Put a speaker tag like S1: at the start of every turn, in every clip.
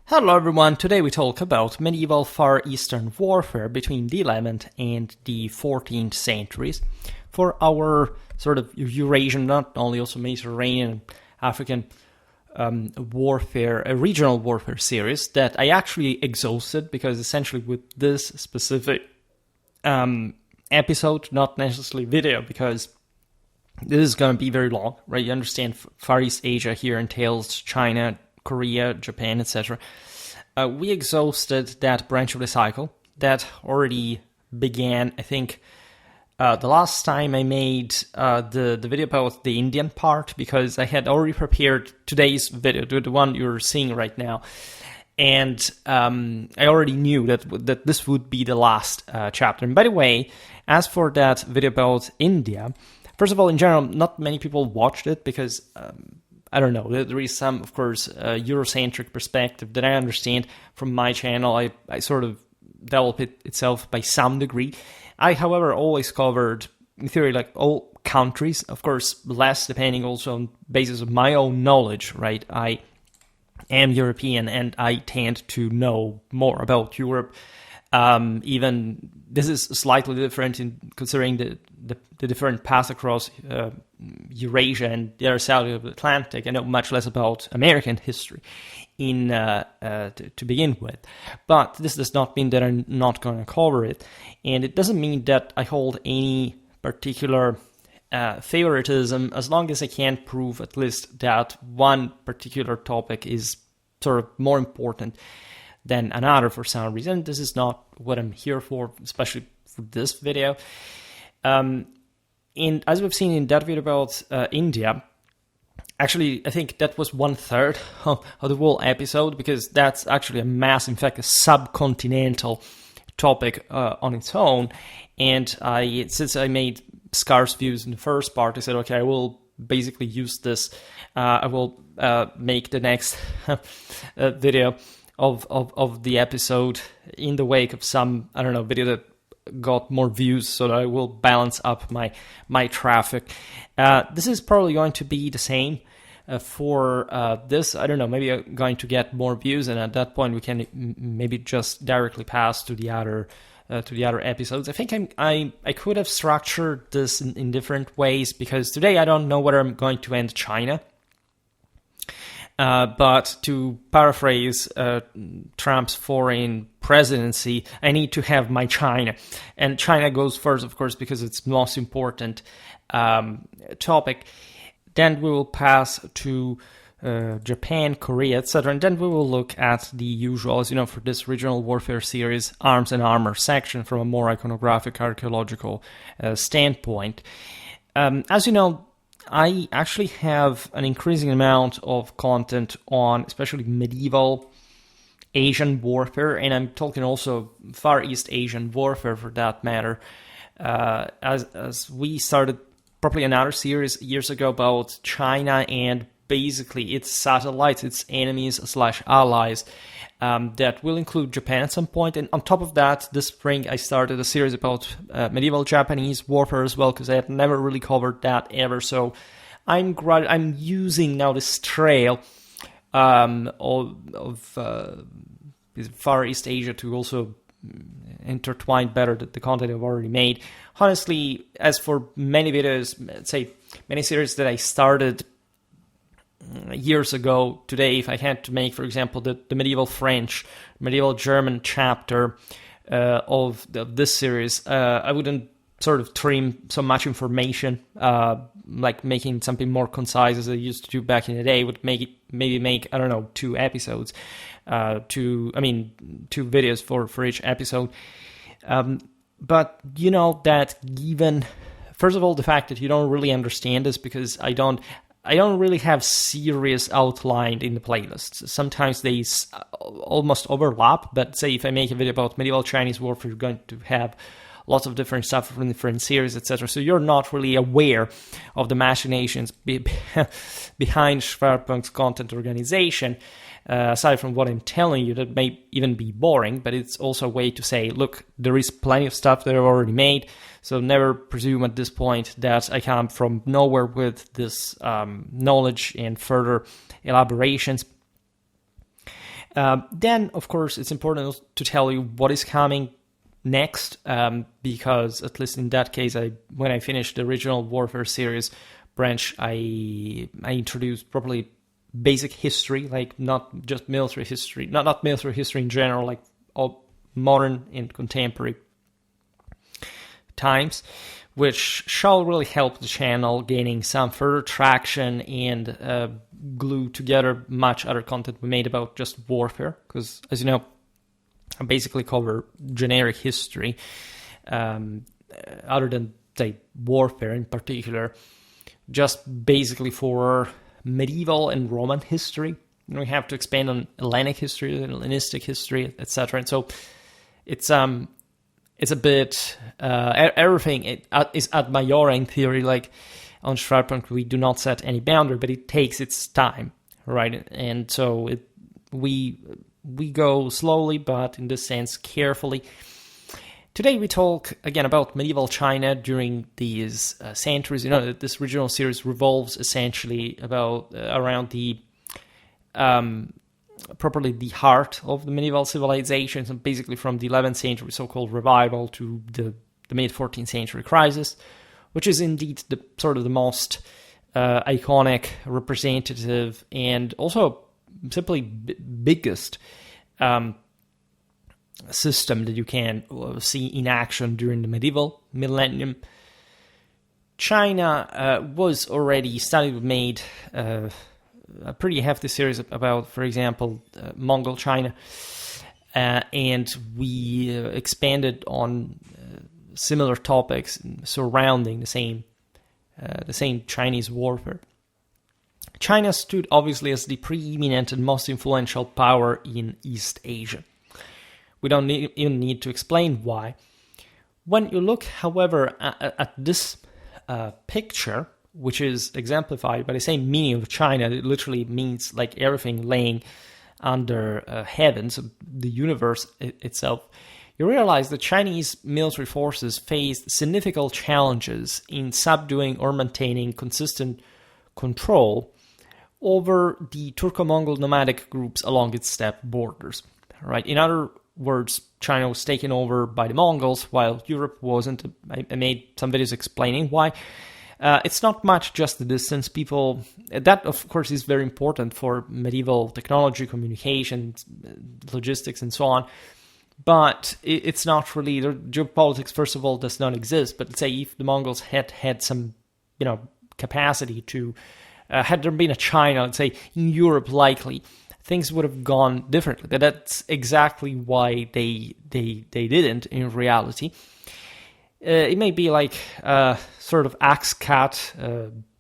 S1: Hello everyone, today we talk about medieval Far Eastern warfare between the 11th and the 14th centuries for our sort of Eurasian, not only also Mediterranean, African warfare, a regional warfare series that I actually exhausted because essentially with this specific episode, not necessarily video, because this is going to be very long, right? You understand Far East Asia here entails China, Korea, Japan, etc. We exhausted that branch of the cycle that already began, I think, the last time I made the video about the Indian part, because I had already prepared today's video, the one you're seeing right now, and I already knew that this would be the last chapter. And by the way, as for that video about India, first of all, in general, not many people watched it because I don't know, there is some, of course, Eurocentric perspective that I understand from my channel. I sort of develop it itself by some degree. I, however, always covered, in theory, like all countries, of course, less depending also on basis of my own knowledge, right? I am European and I tend to know more about Europe. Even this is slightly different in considering the different paths across Eurasia and the other side of the Atlantic. I know much less about American history to begin with, but this does not mean that I'm not going to cover it, and it doesn't mean that I hold any particular favoritism as long as I can prove at least that one particular topic is sort of more important than another for some reason. This is not what I'm here for, especially for this video. And as we've seen in that video about India, actually, I think that was 1/3 of the whole episode, because that's actually a mass, in fact, a subcontinental topic on its own. And since I made scarce views in the first part, I said, okay, I will basically use this. I will make the next video of the episode in the wake of some, I don't know, video that got more views, so that I will balance up my traffic. This is probably going to be the same for this. I don't know, maybe I'm going to get more views, and at that point we can maybe just directly pass to the other episodes. I think I could have structured this in different ways, because today I don't know whether I'm going to end China. But to paraphrase Trump's foreign presidency, I need to have my China. And China goes first, of course, because it's the most important topic. Then we will pass to Japan, Korea, etc. And then we will look at the usual, as you know, for this regional warfare series, arms and armor section from a more iconographic archaeological standpoint. As you know, I actually have an increasing amount of content on especially medieval Asian warfare, and I'm talking also Far East Asian warfare for that matter. As we started probably another series years ago about China and basically its satellites, its enemies / allies, that will include Japan at some point. And on top of that, this spring I started a series about medieval Japanese warfare as well, because I had never really covered that ever. So I'm using now this trail of Far East Asia to also intertwine better the content I've already made. Honestly, as for many videos, let's say many series that I started years ago, today, if I had to make, for example, the medieval French, medieval German chapter of this series, I wouldn't sort of trim so much information, like making something more concise as I used to do back in the day. Would make I don't know, 2 episodes, 2 videos for each episode. But you know that given, first of all, the fact that you don't really understand this, because I don't really have series outlined in the playlists. Sometimes they almost overlap, but say if I make a video about medieval Chinese warfare, you're going to have lots of different stuff from different series, etc. So you're not really aware of the machinations behind Schwerpunkt's content organization, aside from what I'm telling you that may even be boring, but it's also a way to say, look, there is plenty of stuff that I've already made, so never presume at this point that I come from nowhere with this knowledge and further elaborations. Then, of course, it's important to tell you what is coming next, because at least in that case, when I finished the original Warfare series branch, I introduced properly basic history, like not just military history, not military history in general, like all modern and contemporary times, which shall really help the channel gaining some further traction and glue together much other content we made about just warfare, because as you know, I basically cover generic history, other than, say, warfare in particular, just basically for medieval and Roman history. We have to expand on Hellenic history, Hellenistic history, etc. And so it's a bit everything is ad majora in theory. Like on Schwerpunkt, we do not set any boundary, but it takes its time, right? And so we go slowly, but in this sense carefully. Today we talk again about medieval China during these centuries. You know that this original series revolves essentially around the properly the heart of the medieval civilizations, and basically from the 11th century so-called revival to the mid-14th century crisis, which is indeed the sort of the most iconic, representative, and also simply biggest system that you can see in action during the medieval millennium. China was already studied. We made a pretty hefty series about, for example, Mongol China, and we expanded on similar topics surrounding the same Chinese warfare. China stood obviously as the preeminent and most influential power in East Asia. We don't even need to explain why. When you look, however, at this picture, which is exemplified by the same meaning of China, it literally means like everything laying under heaven, so the universe itself, you realize that Chinese military forces faced significant challenges in subduing or maintaining consistent control over the Turco-Mongol nomadic groups along its steppe borders. Right? In other words, China was taken over by the Mongols while Europe wasn't. I made some videos explaining why. It's not much just the distance. People, that of course is very important for medieval technology, communication, logistics, and so on. But it's not really, the geopolitics, first of all, does not exist. But let's say if the Mongols had some, capacity to, had there been a China, let's say, in Europe likely, things would have gone differently. But that's exactly why they didn't in reality. It may be like a sort of axe-cat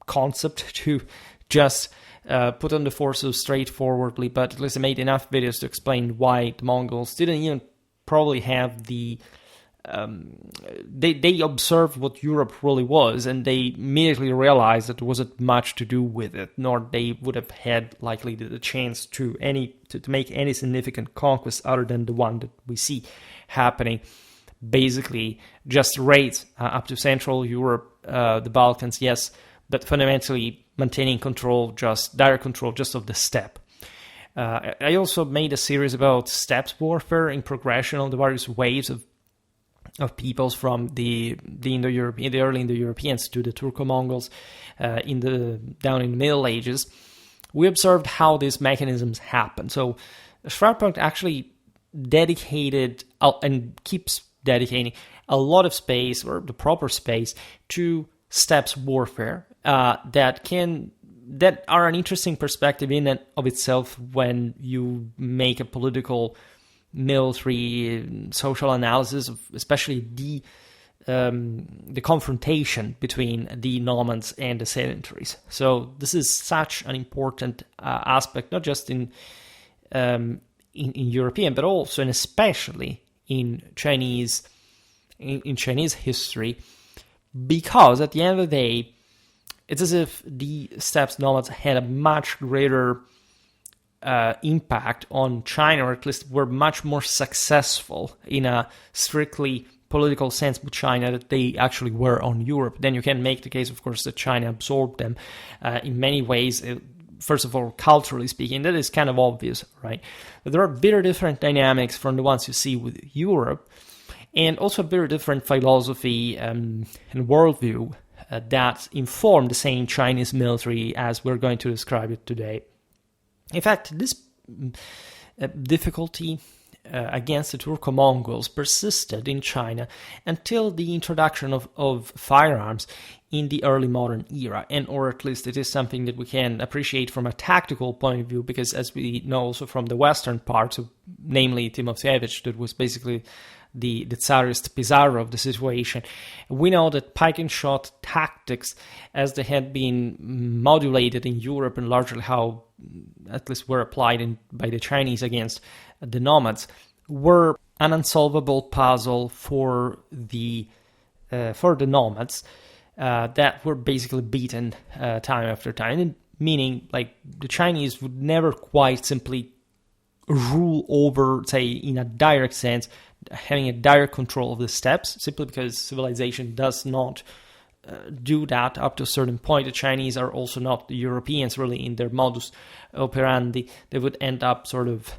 S1: concept to just put on the forces straightforwardly, but at least I made enough videos to explain why the Mongols didn't even probably have the... They observed what Europe really was, and they immediately realized that there wasn't much to do with it, nor they would have had likely the chance to make any significant conquest other than the one that we see happening. Basically, just raids up to Central Europe, the Balkans, yes, but fundamentally maintaining direct control just of the steppe. I also made a series about steppe warfare in progression on the various waves of peoples from the Indo-European, the early Indo-Europeans to the Turco-Mongols down in the Middle Ages. We observed how these mechanisms happen. So Schwerpunkt actually dedicated and keeps dedicating a lot of space, or the proper space, to steppe warfare that are an interesting perspective in and of itself when you make a political, military, social analysis of especially the confrontation between the nomads and the sedentaries. So this is such an important aspect, not just in European, but also and especially in Chinese history, because at the end of the day, it's as if the steppe nomads had a much greater impact on China, or at least were much more successful in a strictly political sense with China that they actually were on Europe. Then you can make the case, of course, that China absorbed them in many ways. first of all, culturally speaking, that is kind of obvious, right? But there are very different dynamics from the ones you see with Europe, and also a very different philosophy and worldview that inform the same Chinese military as we're going to describe it today. In fact, this difficulty against the Turco-Mongols persisted in China until the introduction of firearms in the early modern era, and or at least it is something that we can appreciate from a tactical point of view, because as we know also from the western parts, namely Timofeyevich, that was basically the Tsarist Pizarro of the situation, we know that pike and shot tactics, as they had been modulated in Europe and largely how at least were applied by the Chinese against the nomads, were an unsolvable puzzle for the nomads that were basically beaten time after time. And meaning, like, the Chinese would never quite simply rule over, say, in a direct sense, having a direct control of the steppes, simply because civilization does not do that up to a certain point. The Chinese are also not the Europeans really in their modus operandi. They would end up sort of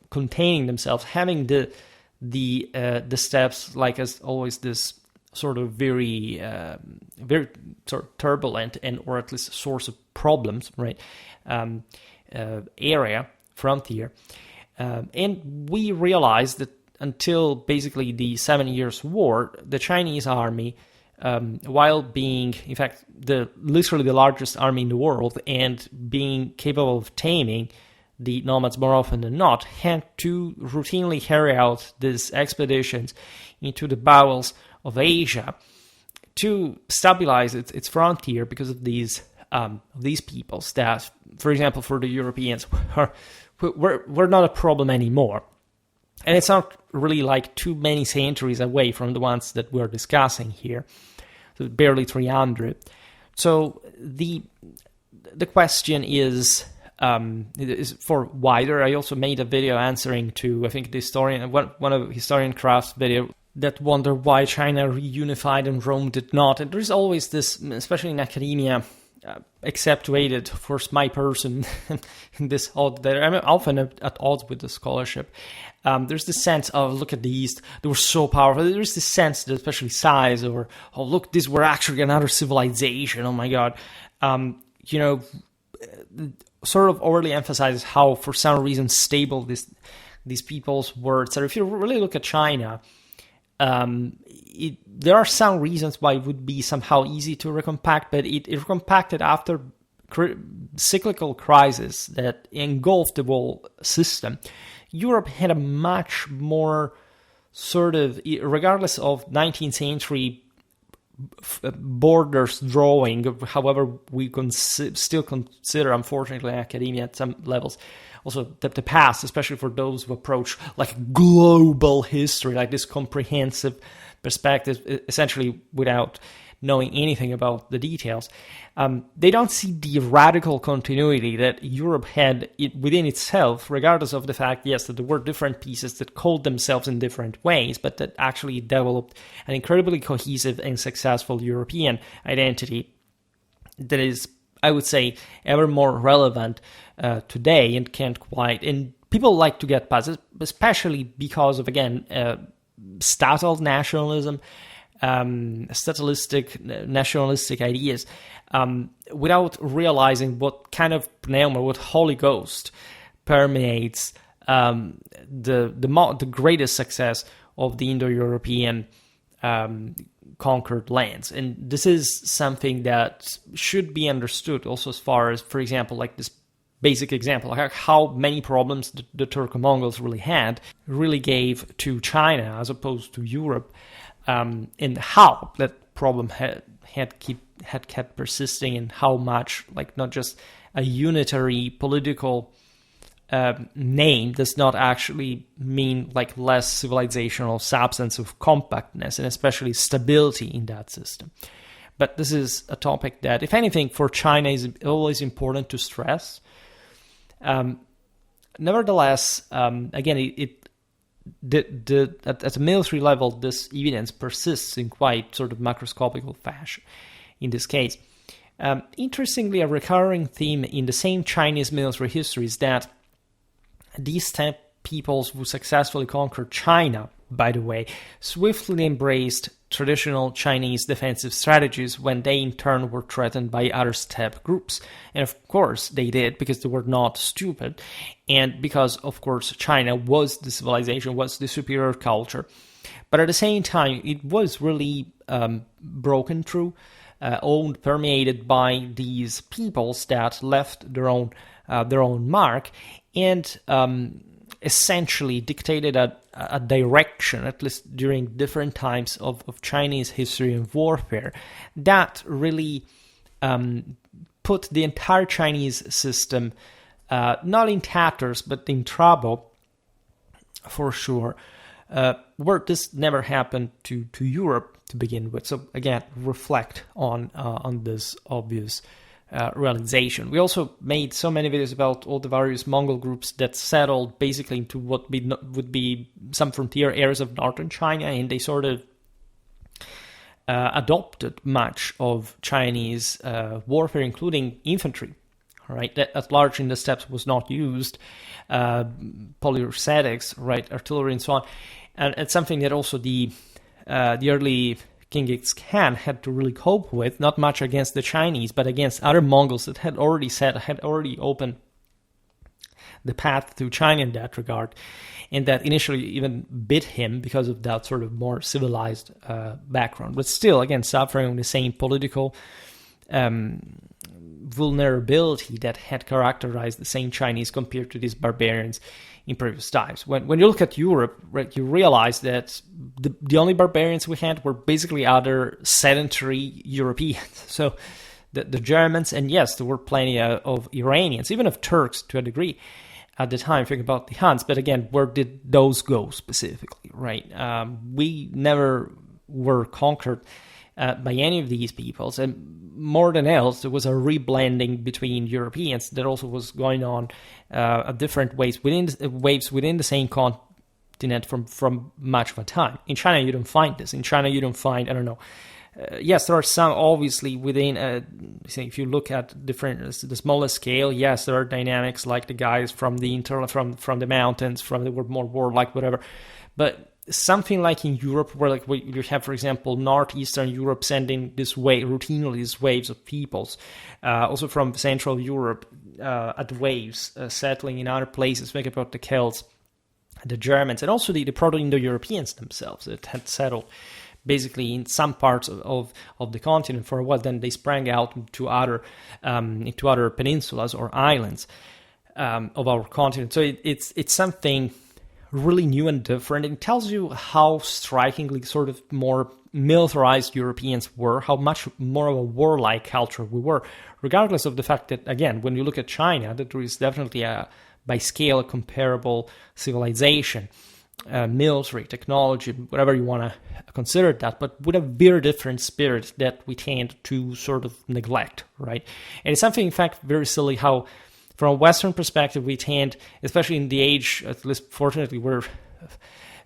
S1: containing themselves, having the steppes like as always this sort of very sort of turbulent and or at least source of problems, right? Area, frontier, and we realized that until basically the 7 Years' War, the Chinese army, while being, in fact, literally the largest army in the world and being capable of taming the nomads more often than not, had to routinely carry out these expeditions into the bowels of Asia to stabilize its frontier because of these peoples that, for example, for the Europeans, were not a problem anymore. And it's not really like too many centuries away from the ones that we're discussing here, so barely 300. So the question is for wider. I also made a video answering to, I think, the historian, one of Historian Craft's video that wonder why China reunified and Rome did not. And there's always this, especially in academia, accentuated, of course, my person in this odd, that I'm often at odds with the scholarship. There's this sense of, look at the East, they were so powerful. There's this sense that, especially size, or, oh, look, these were actually another civilization, oh my god. Sort of overly emphasizes how, for some reason, stable these peoples were. So if you really look at China, there are some reasons why it would be somehow easy to recompact, but it recompacted after cyclical crisis that engulfed the whole system. Europe had a much more sort of, regardless of 19th century borders drawing, however we still consider, unfortunately, in academia at some levels, also the past, especially for those who approach like global history, like this comprehensive perspective, essentially without knowing anything about the details. They don't see the radical continuity that Europe had within itself, regardless of the fact, yes, that there were different pieces that called themselves in different ways, but that actually developed an incredibly cohesive and successful European identity that is, I would say, ever more relevant today and can't quite. And people like to get past it, especially because of, again, statal nationalism, statalistic, nationalistic ideas, without realizing what kind of pneuma, what Holy Ghost permeates the greatest success of the Indo-European conquered lands. And this is something that should be understood also as far as, for example, like this basic example, like how many problems the Turco-Mongols really gave to China as opposed to Europe, and how that problem had kept persisting, and how much, like, not just a unitary political name does not actually mean like less civilizational substance of compactness and especially stability in that system. But this is a topic that, if anything, for China is always important to stress. Nevertheless, again, at a military level, this evidence persists in quite sort of macroscopical fashion in this case. Interestingly, a recurring theme in the same Chinese military history is that these steppe peoples who successfully conquered China, by the way, swiftly embraced traditional Chinese defensive strategies when they in turn were threatened by other steppe groups. And of course they did, because they were not stupid, and because of course China was the civilization, was the superior culture. But at the same time, it was really broken through, owned, permeated by these peoples that left their own mark, and essentially dictated a direction, at least during different times of Chinese history and warfare, that really put the entire Chinese system not in tatters, but in trouble, for sure, where this never happened to Europe to begin with. So again, reflect on this obvious realization. We also made so many videos about all the various Mongol groups that settled basically into what would be some frontier areas of northern China, and they sort of adopted much of Chinese warfare, including infantry. Right, that at large in the steppes was not used, polyracetics, right, artillery and so on, and it's something that also the early Genghis Khan had to really cope with, not much against the Chinese, but against other Mongols that had already opened the path to China in that regard, and that initially even bit him because of that sort of more civilized background, but still, again, suffering the same political vulnerability that had characterized the same Chinese compared to these barbarians in previous times. When you look at Europe, right, you realize that the only barbarians we had were basically other sedentary Europeans. So the Germans, and yes, there were plenty of Iranians, even of Turks to a degree at the time. Think about the Huns, but again, where did those go specifically, right? We never were conquered by any of these peoples, and more than else, there was a reblending between Europeans that also was going on at different waves within the same continent from much of a time. In China, you don't find this. In China, you don't find, I don't know. Yes, there are some obviously within. If you look at the smallest scale, yes, there are dynamics like the guys from the from the mountains, from the more warlike, whatever, but something like in Europe, where you have, for example, northeastern Europe sending routinely these waves of peoples, also from Central Europe at waves settling in other places. Think about the Celts, the Germans, and also the Proto-Indo-Europeans themselves that had settled basically in some parts of the continent for a while. Then they sprang out into other peninsulas or islands of our continent. So it's something really new and different. It tells you how strikingly sort of more militarized Europeans were, how much more of a warlike culture we were, regardless of the fact that, again, when you look at China, that there is definitely by scale, a comparable civilization, military, technology, whatever you want to consider that, but with a very different spirit that we tend to sort of neglect, right? And it's something, in fact, very silly how, from a Western perspective, we tend, especially in the age, at least fortunately, we're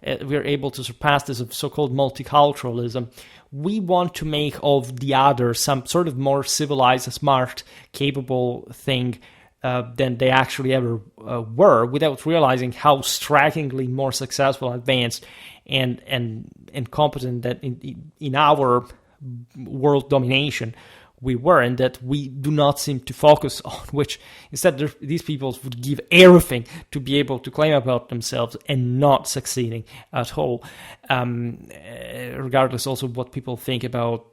S1: able to surpass this of so-called multiculturalism. We want to make of the other some sort of more civilized, smart, capable thing than they actually ever were, without realizing how strikingly more successful, advanced, and competent that in our world domination we were, and that we do not seem to focus on, which instead these peoples would give everything to be able to claim about themselves and not succeeding at all, regardless also of what people think about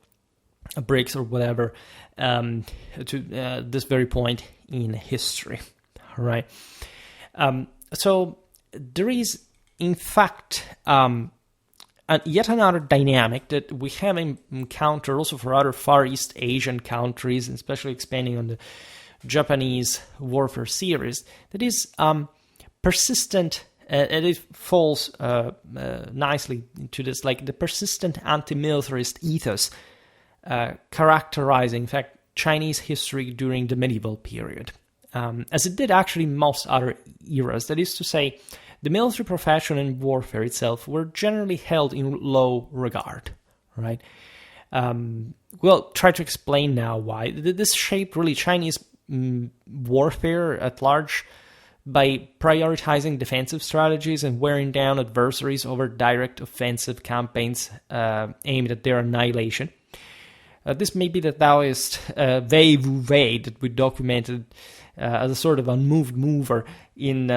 S1: BRICS or whatever, to this very point in history, right? So there is, in fact, yet another dynamic that we have encountered also for other Far East Asian countries, and especially expanding on the Japanese warfare series, that is persistent, and it falls nicely into this, like the persistent anti-militarist ethos characterizing, in fact, Chinese history during the medieval period, as it did actually in most other eras. That is to say, the military profession and warfare itself were generally held in low regard, right? We'll try to explain now why. This shaped really Chinese warfare at large by prioritizing defensive strategies and wearing down adversaries over direct offensive campaigns aimed at their annihilation. This may be the Taoist Wei Wu Wei that we documented as a sort of unmoved mover in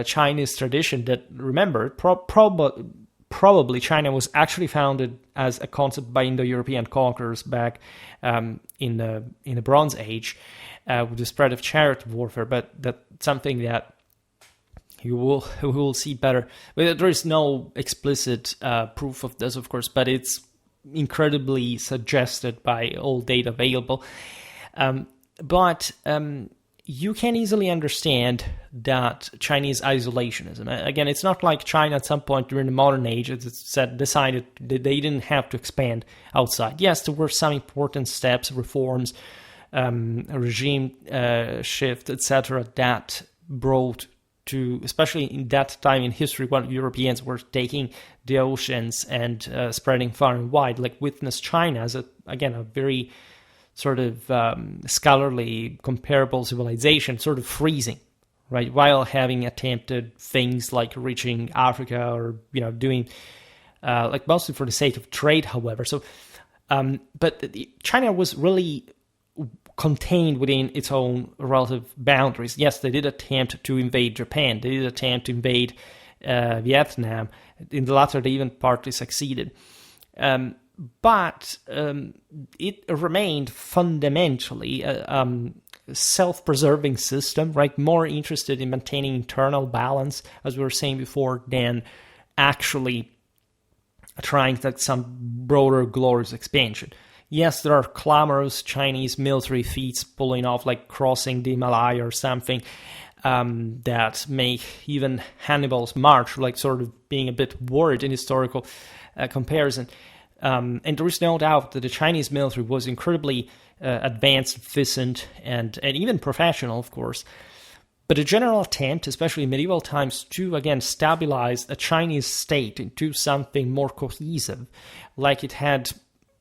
S1: Chinese tradition that, remember, probably China was actually founded as a concept by Indo-European conquerors back in the Bronze Age with the spread of chariot warfare, but that's something that we will see better. But there is no explicit proof of this, of course, but it's incredibly suggested by all data available. But you can easily understand that Chinese isolationism. Again, it's not like China at some point during the modern age decided that they didn't have to expand outside. Yes, there were some important steps, reforms, regime shift, etc., that brought to, especially in that time in history when Europeans were taking the oceans and spreading far and wide, like witness China as a very sort of scholarly comparable civilization, sort of freezing, right, while having attempted things like reaching Africa or doing like mostly for the sake of trade, however. So, but China was really contained within its own relative boundaries. Yes, they did attempt to invade Japan. They did attempt to invade Vietnam. In the latter, they even partly succeeded. But it remained fundamentally a self-preserving system, right? More interested in maintaining internal balance, as we were saying before, than actually trying to some broader, glorious expansion. Yes, there are clamorous Chinese military feats pulling off, like crossing the Himalaya or something, that make even Hannibal's march like sort of being a bit worried in historical comparison. And there is no doubt that the Chinese military was incredibly advanced, efficient, and even professional, of course. But a general attempt, especially in medieval times, to again stabilize a Chinese state into something more cohesive, like it had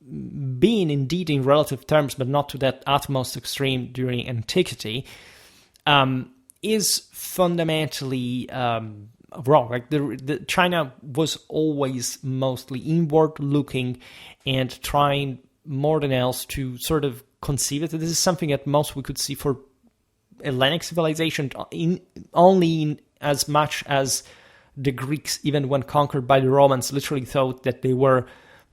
S1: been indeed in relative terms, but not to that utmost extreme during antiquity, is fundamentally wrong. Like the China was always mostly inward looking and trying more than else to sort of conceive it. This is something at most we could see for Hellenic civilization only in as much as the Greeks, even when conquered by the Romans, literally thought that they were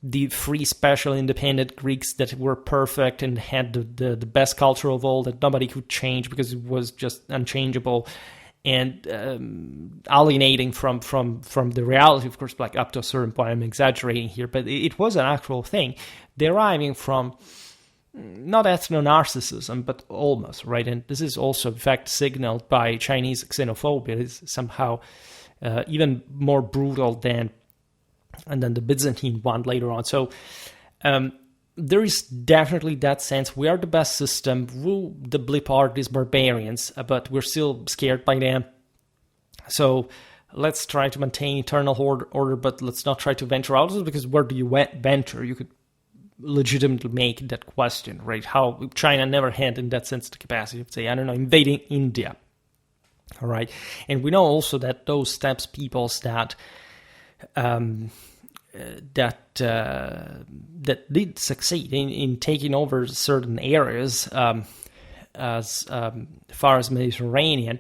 S1: the free, special, independent Greeks that were perfect and had the best culture of all that nobody could change because it was just unchangeable and alienating from the reality, of course, like up to a certain point. I'm exaggerating here, but it was an actual thing deriving from not ethno-narcissism, but almost, right? And this is also, in fact, signaled by Chinese xenophobia. It's somehow even more brutal than the Byzantine one later on. So there is definitely that sense. We are the best system. The blip are these barbarians, but we're still scared by them. So let's try to maintain eternal order, but let's not try to venture out, because where do you venture? You could legitimately make that question, right? How China never had, in that sense, the capacity of, say, I don't know, invading India. All right. And we know also that those steppes peoples that did succeed in taking over certain areas as far as Mediterranean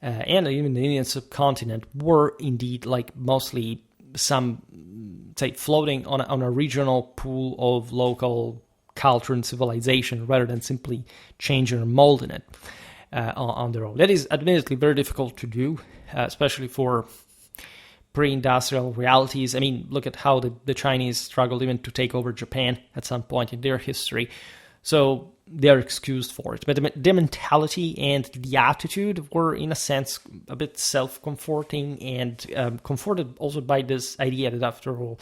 S1: and even the Indian subcontinent were indeed like mostly some, say, floating on a regional pool of local culture and civilization rather than simply changing or molding it on their own. That is admittedly very difficult to do, especially for pre-industrial realities. I mean, look at how the Chinese struggled even to take over Japan at some point in their history. So they're excused for it. But the mentality and the attitude were, in a sense, a bit self-comforting and comforted also by this idea that, after all,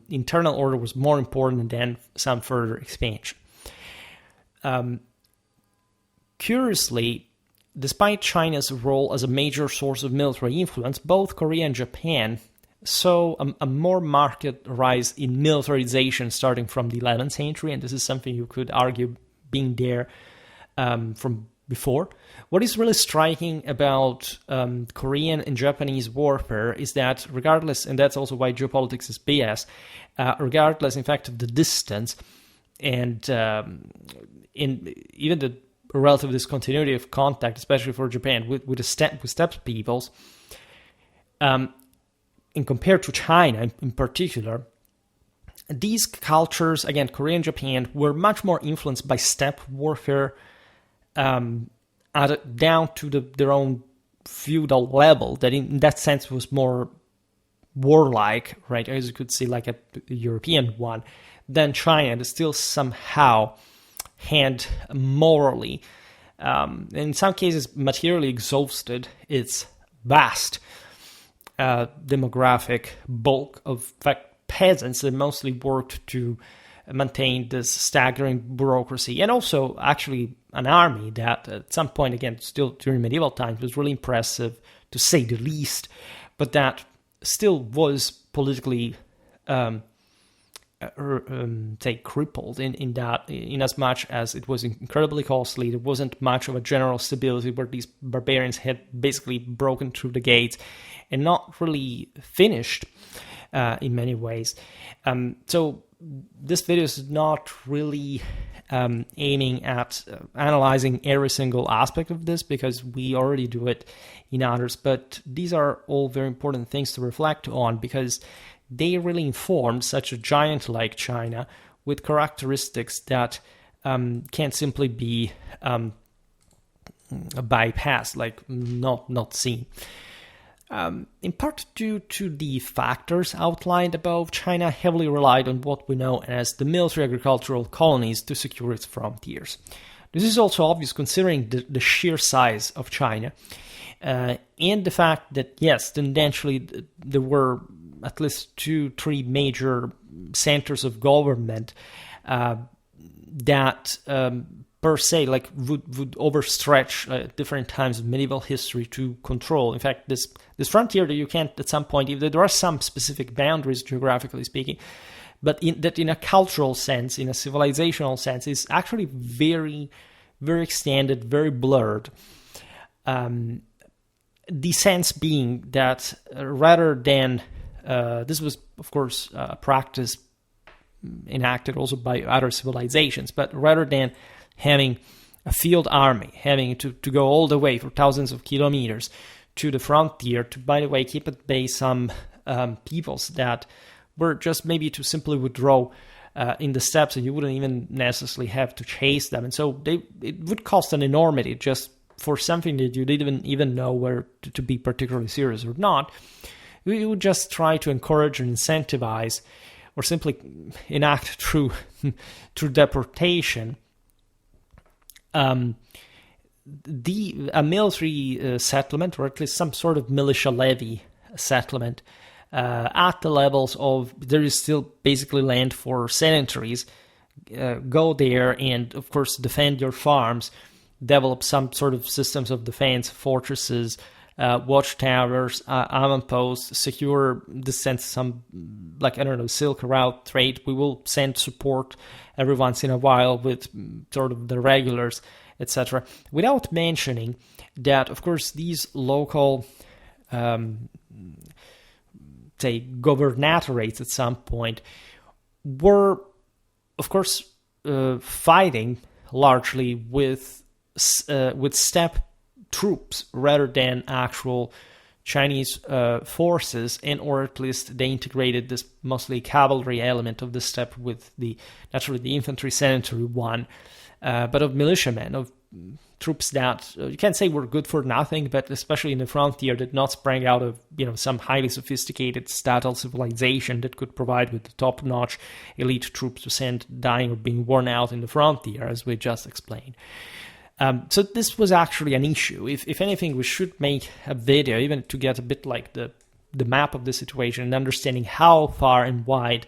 S1: internal order was more important than some further expansion. Curiously, despite China's role as a major source of military influence, both Korea and Japan saw a more marked rise in militarization starting from the 11th century, and this is something you could argue being there from before. What is really striking about Korean and Japanese warfare is that regardless, and that's also why geopolitics is BS, regardless, in fact, of the distance and in even the relative discontinuity of contact, especially for Japan, with steppe peoples, and compared to China in particular, these cultures, again, Korea and Japan, were much more influenced by steppe warfare down to their own feudal level, that in that sense was more warlike, right, as you could see, like a European one, than China, that still somehow had morally, in some cases materially exhausted its vast demographic bulk of peasants that mostly worked to maintain this staggering bureaucracy, and also actually an army that at some point, again, still during medieval times, was really impressive to say the least, but that still was politically crippled in as much as it was incredibly costly. There wasn't much of a general stability, where these barbarians had basically broken through the gates and not really finished in many ways. So this video is not really aiming at analyzing every single aspect of this, because we already do it in others, but these are all very important things to reflect on, because they really informed such a giant like China with characteristics that can't simply be bypassed, like not seen. In part due to the factors outlined above, China heavily relied on what we know as the military agricultural colonies to secure its frontiers. This is also obvious considering the sheer size of China, and the fact that, yes, tendentially there were at least 2-3 major centers of government that per se would overstretch different times of medieval history to control. In fact, this frontier that you can't at some point, there are some specific boundaries geographically speaking, but in a cultural sense, in a civilizational sense, is actually very, very extended, very blurred. The sense being that rather than this was, of course, a practice enacted also by other civilizations, but rather than having a field army, having to go all the way for thousands of kilometers to the frontier to, by the way, keep at bay some peoples that were just maybe to simply withdraw in the steppes, and you wouldn't even necessarily have to chase them. And so it would cost an enormity just for something that you didn't even know where to be particularly serious or not. We would just try to encourage and incentivize, or simply enact through deportation, a military settlement, or at least some sort of militia levy settlement, at the levels of, there is still basically land for sedentaries. Go there and, of course, defend your farms, develop some sort of systems of defense, fortresses, watchtowers, avant-posts, secure the sense some, Silk Route trade. We will send support every once in a while with sort of the regulars, etc. Without mentioning that, of course, these local, governorates at some point were, of course, fighting largely with steppe troops rather than actual Chinese forces, or at least they integrated this mostly cavalry element of the steppe with the infantry sedentary one, but of militiamen, of troops that you can't say were good for nothing, but especially in the frontier, did not spring out of some highly sophisticated statal civilization that could provide with the top-notch elite troops to send dying or being worn out in the frontier, as we just explained. So this was actually an issue. If anything, we should make a video even to get a bit like the map of the situation and understanding how far and wide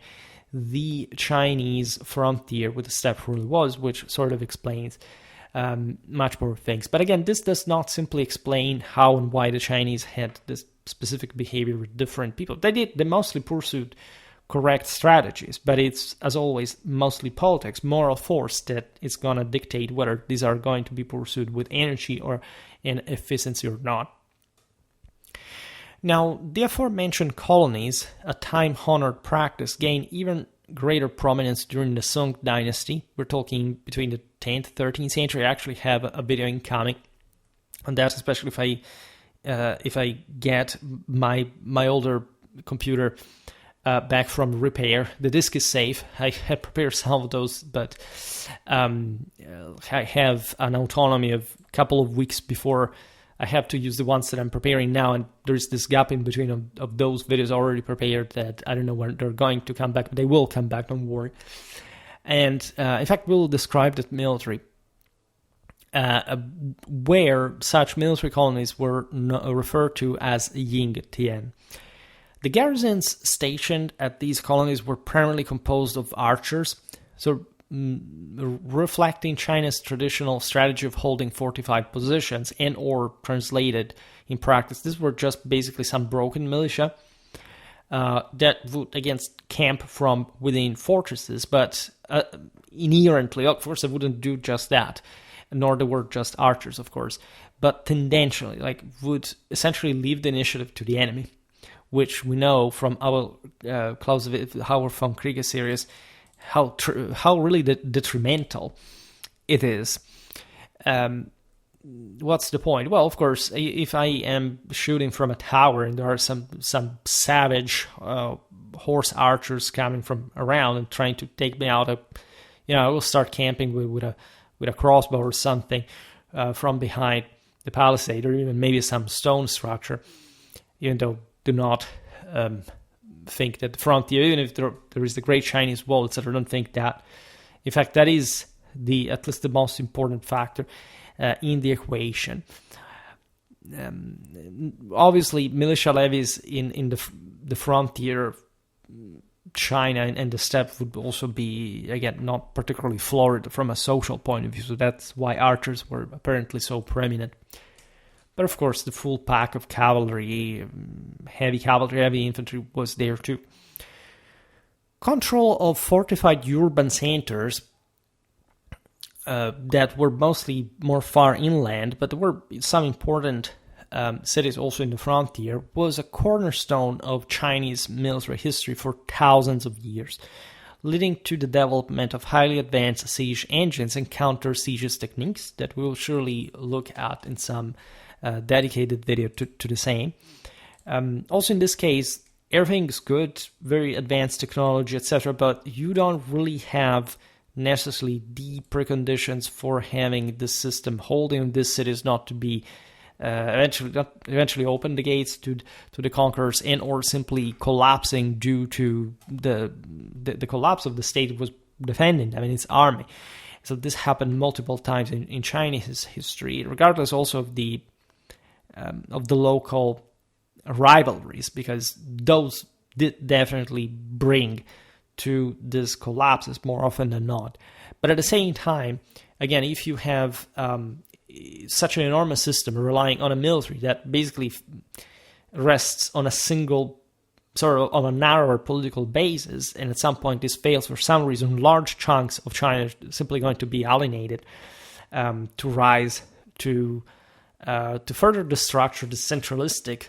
S1: the Chinese frontier with the steppe really was, which sort of explains much more things. But again, this does not simply explain how and why the Chinese had this specific behavior with different people. They mostly pursued correct strategies, but it's, as always, mostly politics, moral force that is going to dictate whether these are going to be pursued with energy or in efficiency or not. Now, the aforementioned colonies, a time-honored practice, gained even greater prominence during the Song dynasty. We're talking between the 10th, 13th century. I actually have a video incoming on that, especially if I get my older computer back from repair. The disk is safe. I had prepared some of those, but I have an autonomy of a couple of weeks before I have to use the ones that I'm preparing now, and there's this gap in between of those videos already prepared that I don't know when they're going to come back, but they will come back, don't worry. And in fact, we'll describe the military, where such military colonies were referred to as ying-tien. The garrisons stationed at these colonies were primarily composed of archers, so reflecting China's traditional strategy of holding fortified positions, and or translated in practice, these were just basically some broken militia that would, again, camp from within fortresses, but inherently, of course, they wouldn't do just that, nor they were just archers, of course, but tendentially, like, would essentially leave the initiative to the enemy, which we know from our Hauer von Kriege series, how really detrimental it is. What's the point? Well, of course, if I am shooting from a tower and there are some savage horse archers coming from around and trying to take me out, I will start camping with a crossbow or something from behind the palisade, or even maybe some stone structure. Even though do not think that the frontier, even if there is the Great Chinese Wall, etc., I don't think that. In fact, that is at least the most important factor in the equation. Obviously, militia levies in the frontier, China and the steppe would also be, again, not particularly florid from a social point of view, so that's why archers were apparently so prominent. But of course, the full pack of cavalry, heavy infantry was there too. Control of fortified urban centers that were mostly more far inland, but there were some important cities also in the frontier, was a cornerstone of Chinese military history for thousands of years, leading to the development of highly advanced siege engines and counter sieges techniques that we will surely look at in some dedicated video to the same. Also in this case, everything is good, very advanced technology, etc., but you don't really have necessarily the preconditions for having this system holding these cities not to be eventually open the gates to the conquerors, and or simply collapsing due to the collapse of the state it was defending, its army. So this happened multiple times in Chinese history, regardless also of the local rivalries, because those did definitely bring to these collapses more often than not. But at the same time, again, if you have such an enormous system relying on a military that basically rests on a single sort of on a narrower political basis, and at some point this fails for some reason, large chunks of China are simply going to be alienated to rise to further destructure the centralistic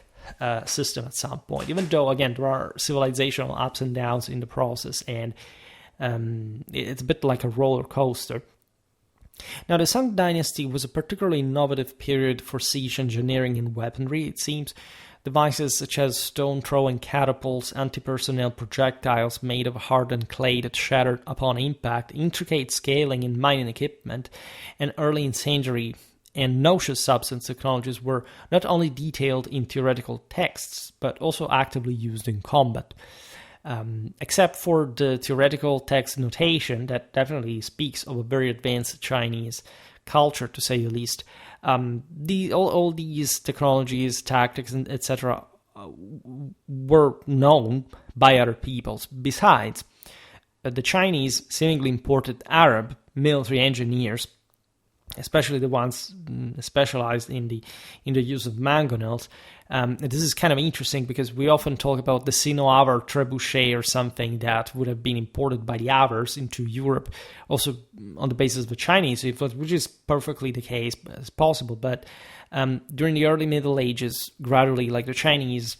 S1: system at some point, even though, again, there are civilizational ups and downs in the process, and it's a bit like a roller coaster. Now, the Song dynasty was a particularly innovative period for siege engineering and weaponry, it seems. Devices such as stone-throwing catapults, anti-personnel projectiles made of hardened clay that shattered upon impact, intricate scaling in mining equipment, and early incendiary and noxious substance technologies were not only detailed in theoretical texts, but also actively used in combat. Except for the theoretical text notation that definitely speaks of a very advanced Chinese culture, to say the least. All these technologies, tactics, and etc. Were known by other peoples. Besides, the Chinese seemingly imported Arab military engineers especially the ones specialized in the use of mangonels. This is kind of interesting because we often talk about the Sino-Avar trebuchet or something that would have been imported by the Avars into Europe, also on the basis of the Chinese influence, which is perfectly the case as possible. But during the early Middle Ages, gradually, like the Chinese,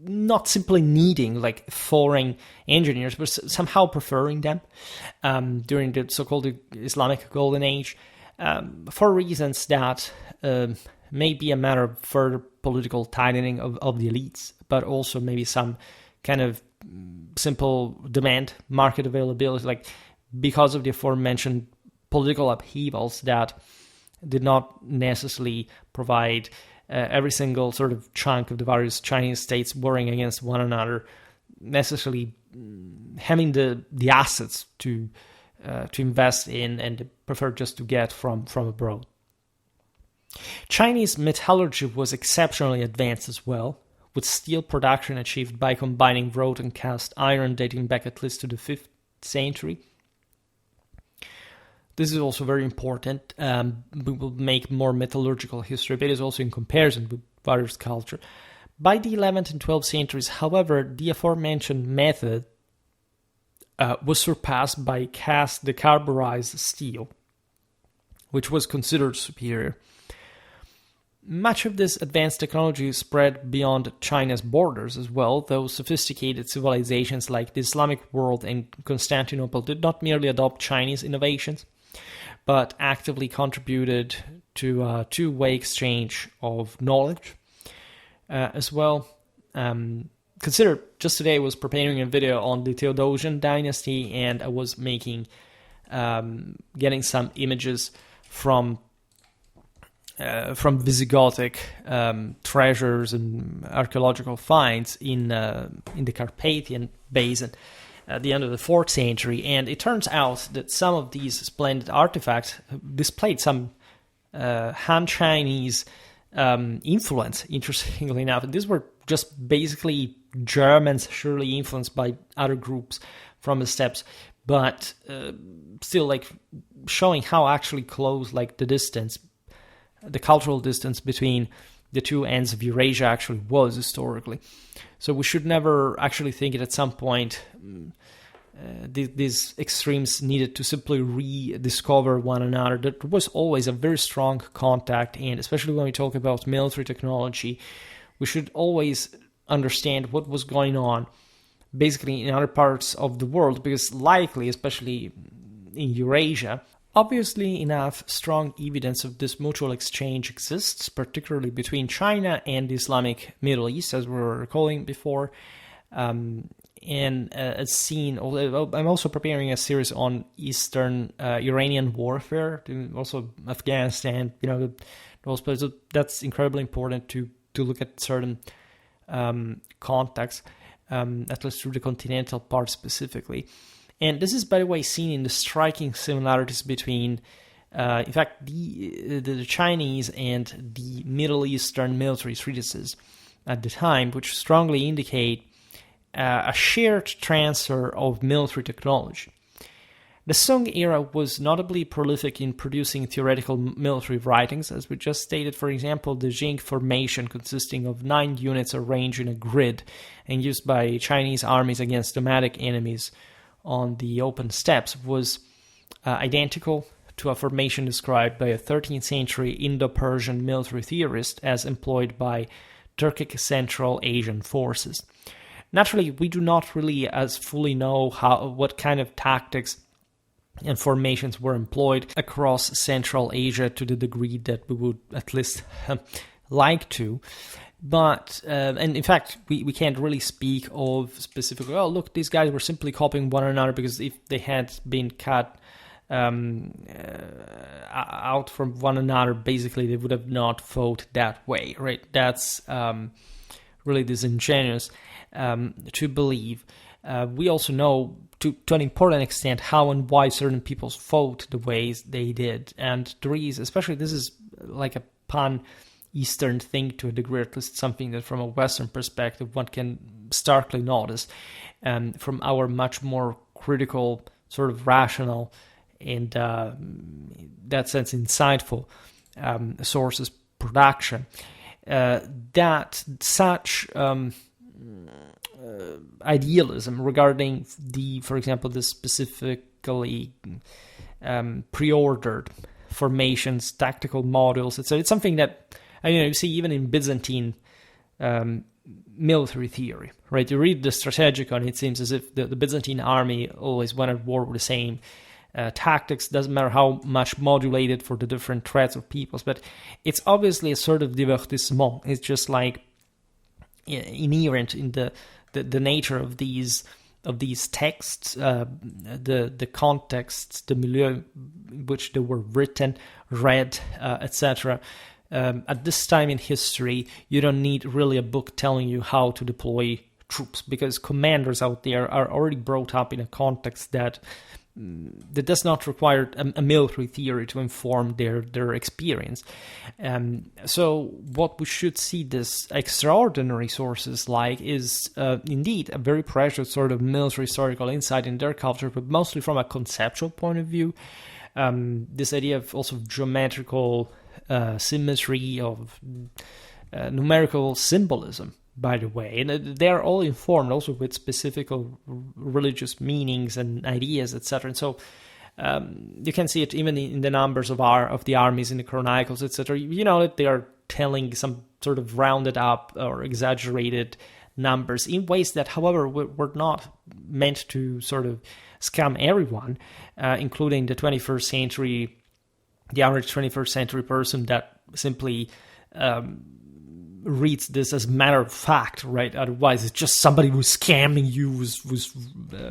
S1: not simply needing like foreign engineers, but somehow preferring them during the so-called Islamic Golden Age, for reasons that may be a matter of further political tightening of the elites, but also maybe some kind of simple demand, market availability, like because of the aforementioned political upheavals that did not necessarily provide every single sort of chunk of the various Chinese states warring against one another, necessarily having the assets to invest in and prefer just to get from abroad. Chinese metallurgy was exceptionally advanced as well, with steel production achieved by combining wrought and cast iron dating back at least to the 5th century. This is also very important. We will make more metallurgical history, but it is also in comparison with various culture. By the 11th and 12th centuries, however, the aforementioned method was surpassed by cast decarburized steel, which was considered superior. Much of this advanced technology spread beyond China's borders as well, though sophisticated civilizations like the Islamic world and Constantinople did not merely adopt Chinese innovations, but actively contributed to a two-way exchange of knowledge as well. Consider, just today I was preparing a video on the Theodosian dynasty, and I was making, getting some images from Visigothic treasures and archaeological finds in the Carpathian Basin at the end of the 4th century, and it turns out that some of these splendid artifacts displayed some Han Chinese influence, interestingly enough. These were just basically Germans, surely influenced by other groups from the steppes, but still like showing how actually close like the cultural distance between the two ends of Eurasia actually was historically. So we should never actually think that at some point these extremes needed to simply rediscover one another. There was always a very strong contact, and especially when we talk about military technology, we should always understand what was going on basically in other parts of the world, because likely, especially in Eurasia, obviously enough strong evidence of this mutual exchange exists, particularly between China and the Islamic Middle East, as we were recalling before. And as seen, I'm also preparing a series on Eastern Iranian warfare, also Afghanistan, those places. That's incredibly important to look at certain contexts, at least through the continental part specifically. And this is, by the way, seen in the striking similarities between, in fact, the Chinese and the Middle Eastern military treatises at the time, which strongly indicate a shared transfer of military technology. The Song era was notably prolific in producing theoretical military writings, as we just stated. For example, the Jing formation, consisting of 9 units arranged in a grid and used by Chinese armies against nomadic enemies on the open steppes, was identical to a formation described by a 13th century Indo-Persian military theorist as employed by Turkic Central Asian forces. Naturally, we do not really as fully know what kind of tactics and formations were employed across Central Asia to the degree that we would at least like to. But, and in fact, we can't really speak of specifically, oh, look, these guys were simply copying one another, because if they had been cut out from one another, basically they would have not fought that way, right? That's really disingenuous to believe. We also know to an important extent how and why certain peoples fought the ways they did. And the reason, especially this is like a pan-Eastern thing to a degree, at least something that from a Western perspective one can starkly notice from our much more critical, sort of rational and in that sense insightful sources production, that such idealism regarding for example, the specifically pre-ordered formations, tactical models, etc. It's something that you see even in Byzantine military theory, right? You read the Strategicon, it seems as if the Byzantine army always went at war with the same tactics, doesn't matter how much modulated for the different threats of peoples, but it's obviously a sort of divertissement. It's just like inherent in the nature of these texts, the contexts, the milieu in which they were written, read, etc. At this time in history, you don't need really a book telling you how to deploy troops, because commanders out there are already brought up in a context that does not require a military theory to inform their experience. So what we should see this extraordinary sources like is indeed a very precious sort of military historical insight in their culture, but mostly from a conceptual point of view. This idea of also geometrical symmetry, of numerical symbolism, by the way, and they're all informed also with specific religious meanings and ideas, etc. And so you can see it even in the numbers of the armies in the chronicles, etc. You know that they are telling some sort of rounded up or exaggerated numbers in ways that, however, were not meant to sort of scam everyone, including the 21st century, the average 21st century person that simply reads this as matter of fact, right? Otherwise, it's just somebody who's scamming you, was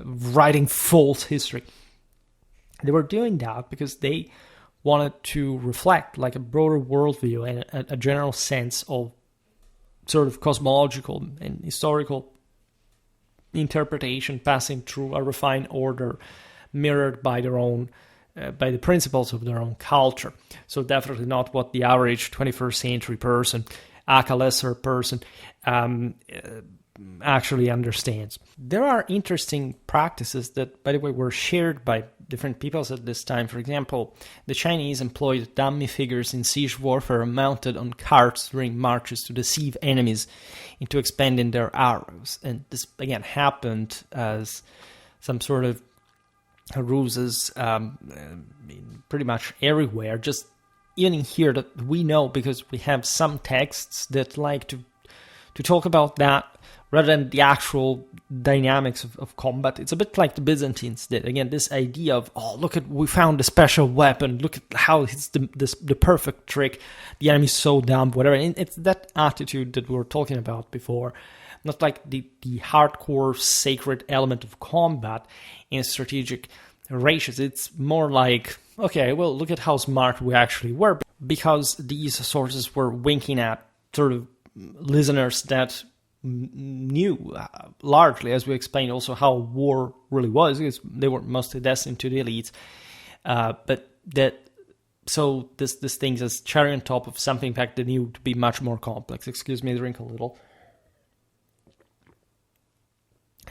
S1: writing false history. They were doing that because they wanted to reflect like a broader worldview and a general sense of sort of cosmological and historical interpretation passing through a refined order mirrored by their own by the principles of their own culture. So definitely not what the average 21st century person, a lesser person, actually understands. There are interesting practices that, by the way, were shared by different peoples at this time. For example, the Chinese employed dummy figures in siege warfare mounted on carts during marches to deceive enemies into expending their arrows. And this, again, happened as some sort of ruses pretty much everywhere. Just even in here that we know, because we have some texts that like to talk about that rather than the actual dynamics of combat. It's a bit like the Byzantines did. Again, this idea of, oh, look at, we found a special weapon, look at how it's the perfect trick, the enemy's so dumb, whatever. And it's that attitude that we were talking about before. Not like the hardcore sacred element of combat in strategic ratios. It's more like, okay, well, look at how smart we actually were, because these sources were winking at sort of listeners that knew largely, as we explained, also how war really was, because they were mostly destined to the elites. But that, so this thing is cherry on top of something, in fact, they knew to be much more complex. Excuse me, drink a little.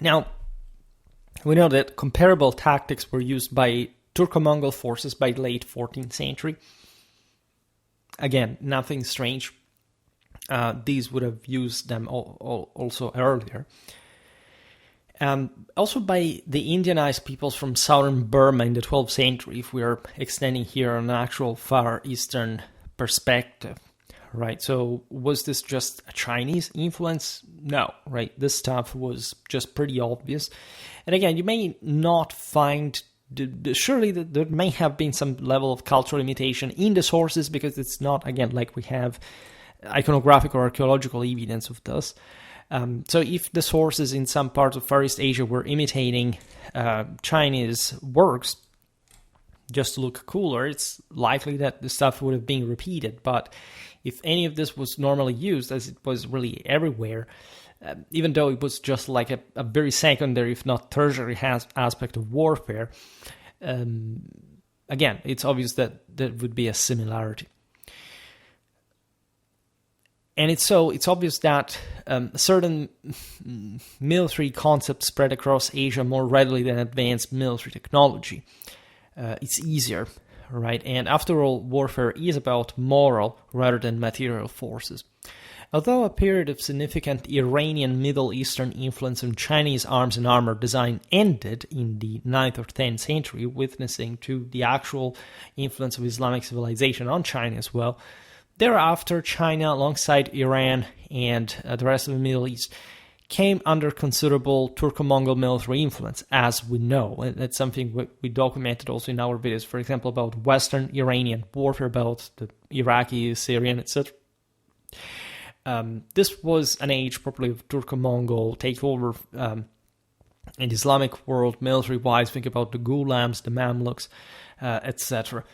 S1: Now, we know that comparable tactics were used by Turco-Mongol forces by the late 14th century. Again, nothing strange. These would have used them also earlier. Also by the Indianized peoples from southern Burma in the 12th century, if we are extending here on an actual Far Eastern perspective, right? So was this just a Chinese influence? No, right? This stuff was just pretty obvious. And again, you may not find, surely there may have been some level of cultural imitation in the sources, because it's not, again, like we have iconographic or archaeological evidence of this. So if the sources in some parts of Far East Asia were imitating Chinese works just to look cooler, it's likely that the stuff would have been repeated. But if any of this was normally used, as it was really everywhere, even though it was just like a very secondary, if not tertiary aspect of warfare, again, it's obvious that there would be a similarity. And it's obvious that certain military concepts spread across Asia more readily than advanced military technology. it's easier, right? And after all, warfare is about moral rather than material forces. Although a period of significant Iranian Middle Eastern influence on Chinese arms and armor design ended in the 9th or 10th century, witnessing to the actual influence of Islamic civilization on China as well, thereafter China, alongside Iran and the rest of the Middle East, came under considerable Turco-Mongol military influence, as we know. And that's something we documented also in our videos, for example, about Western Iranian warfare, about the Iraqi, Syrian, etc. This was an age probably of Turco-Mongol takeover in the Islamic world, military-wise. Think about the Ghulams, the Mamluks, etc.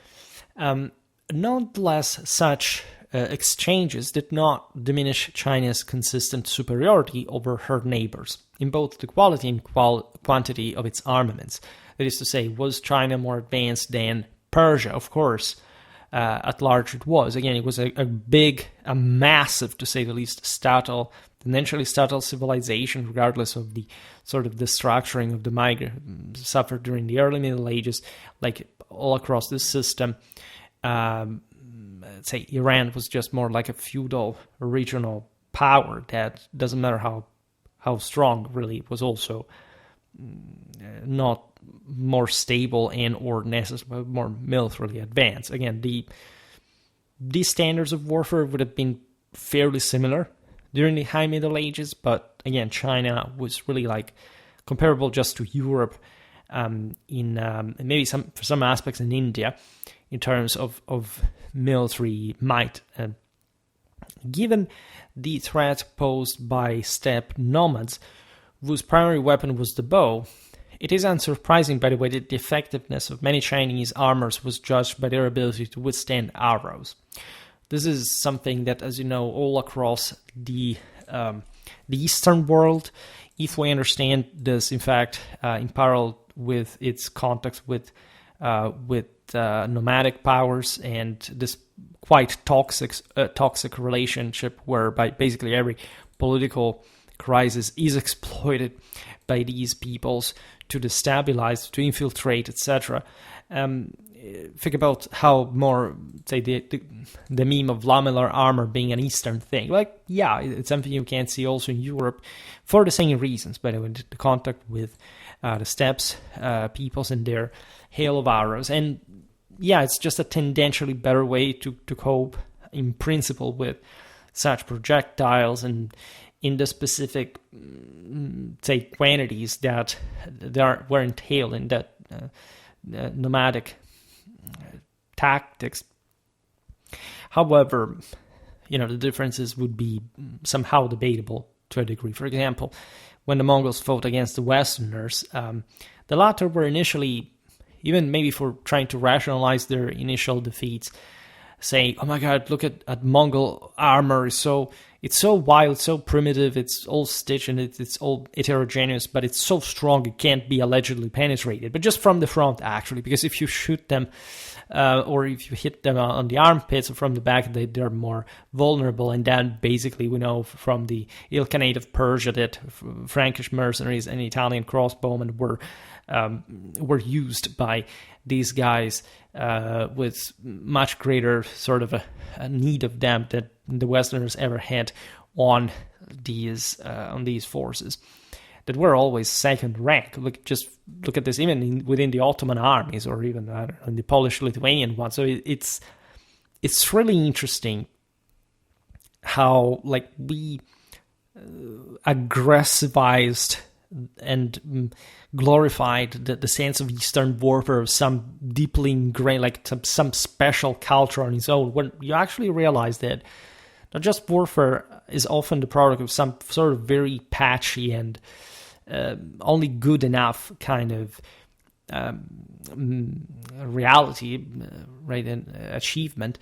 S1: Nonetheless, such exchanges did not diminish China's consistent superiority over her neighbors in both the quality and quantity of its armaments. That is to say, was China more advanced than Persia? Of course, at large it was. Again, it was a massive, to say the least, potentially statal civilization, regardless of the sort of the structuring of the migrant suffered during the early Middle Ages, like all across this system. Say Iran was just more like a feudal regional power that doesn't matter how strong, really, it was also not more stable and or necessarily more militarily advanced. Again, the standards of warfare would have been fairly similar during the High Middle Ages, but again, China was really like comparable just to Europe, in maybe for some aspects in India, in terms of military might. Given the threat posed by steppe nomads, whose primary weapon was the bow, it is unsurprising, by the way, that the effectiveness of many Chinese armors was judged by their ability to withstand arrows. This is something that, as you know, all across the Eastern world, if we understand this, in fact, in parallel with its context with nomadic powers and this quite toxic relationship whereby basically every political crisis is exploited by these peoples to destabilize, to infiltrate, etc. Think about how more, say, the meme of lamellar armor being an Eastern thing. Like, yeah, it's something you can see also in Europe for the same reasons, by the way, the contact with the steppes peoples and their hail of arrows. And yeah, it's just a tendentially better way to cope in principle with such projectiles and in the specific, say, quantities that were entailed in that nomadic tactics. However, the differences would be somehow debatable to a degree. For example, when the Mongols fought against the Westerners, the latter were initially, even maybe for trying to rationalize their initial defeats, saying, "Oh my God, look at Mongol armor! It's so wild, so primitive. It's all stitched and it's all heterogeneous, but it's so strong it can't be allegedly penetrated." But just from the front, actually, because if you shoot them or if you hit them on the armpits or from the back, they're more vulnerable. And then basically we know from the Ilkhanate of Persia that Frankish mercenaries and Italian crossbowmen were used by these guys with much greater sort of a need of them that the Westerners ever had on these forces that were always second rank. Look at this even within the Ottoman armies, or even in the Polish-Lithuanian one. So it's really interesting how we aggressivized and glorified the sense of Eastern warfare, of some deeply ingrained, some special culture on its own, when you actually realize that not just warfare is often the product of some sort of very patchy and only good enough kind of reality, right, and achievement,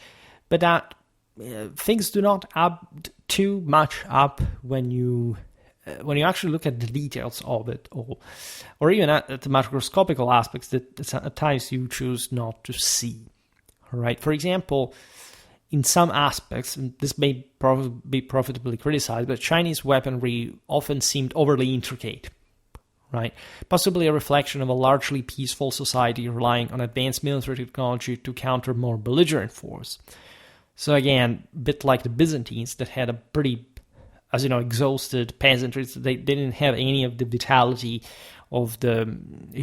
S1: but that things do not add too much up when you actually look at the details of it, or even at the macroscopical aspects that at times you choose not to see. All right. For example, in some aspects, and this may be profitably criticized, but Chinese weaponry often seemed overly intricate. right? Possibly a reflection of a largely peaceful society relying on advanced military technology to counter more belligerent force. So again, a bit like the Byzantines that had a pretty, as you know, exhausted peasantry. They didn't have any of the vitality of the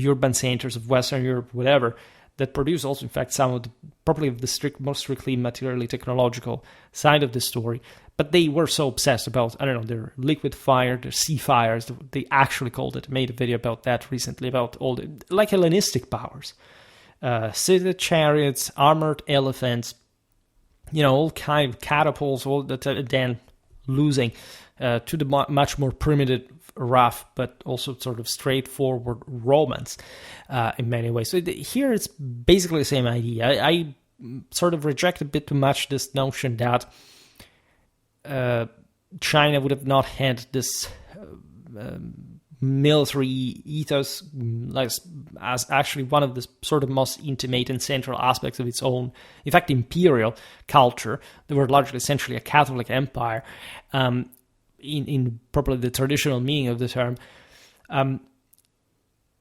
S1: urban centers of Western Europe, whatever, that produce also, in fact, some of the, probably the most strictly materially technological side of the story. But they were so obsessed about, I don't know, their liquid fire, their sea fires, they actually called it, made a video about that recently, about all the, like Hellenistic powers. Seated chariots, armored elephants, all kind of catapults, all that, then losing to the much more primitive, rough, but also sort of straightforward Romans in many ways. So here it's basically the same idea. I sort of reject a bit too much this notion that China would have not had this military ethos as actually one of the sort of most intimate and central aspects of its own, in fact, imperial culture. They were largely essentially a Catholic empire in probably the traditional meaning of the term.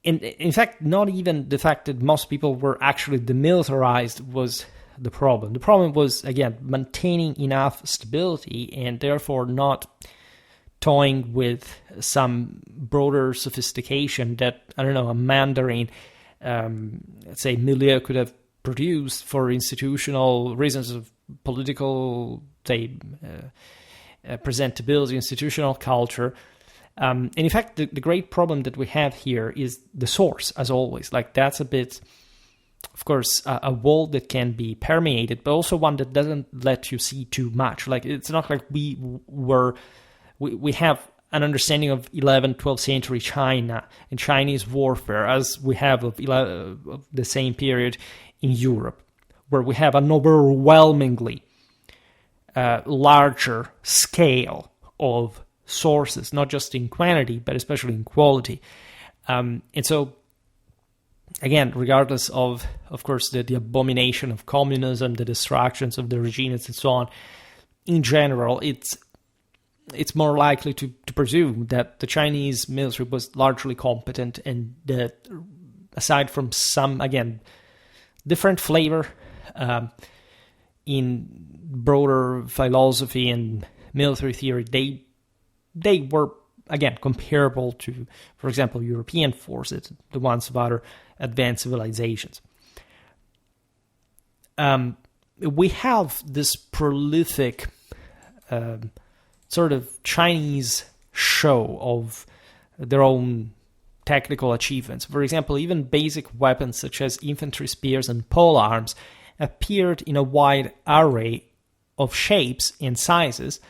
S1: In fact, not even the fact that most people were actually demilitarized was the problem. The problem was, again, maintaining enough stability and therefore not toying with some broader sophistication that, I don't know, a Mandarin, let's say, milieu could have produced for institutional reasons of political, say, presentability, institutional culture. And in fact, the great problem that we have here is the source, as always. Like, that's a bit, of course, a wall that can be permeated, but also one that doesn't let you see too much. Like, it's not like we have an understanding of 11th, 12th century China and Chinese warfare as we have of the same period in Europe, where we have an overwhelmingly larger scale of sources, not just in quantity, but especially in quality. And so, again, regardless of course, the abomination of communism, the distractions of the regimes and so on, in general, it's more likely to presume that the Chinese military was largely competent and that, aside from some, again, different flavor in broader philosophy and military theory, they were, again, comparable to, for example, European forces, the ones of other advanced civilizations. We have this prolific sort of Chinese show of their own technical achievements. For example, even basic weapons such as infantry spears and pole arms appeared in a wide array of shapes and sizes,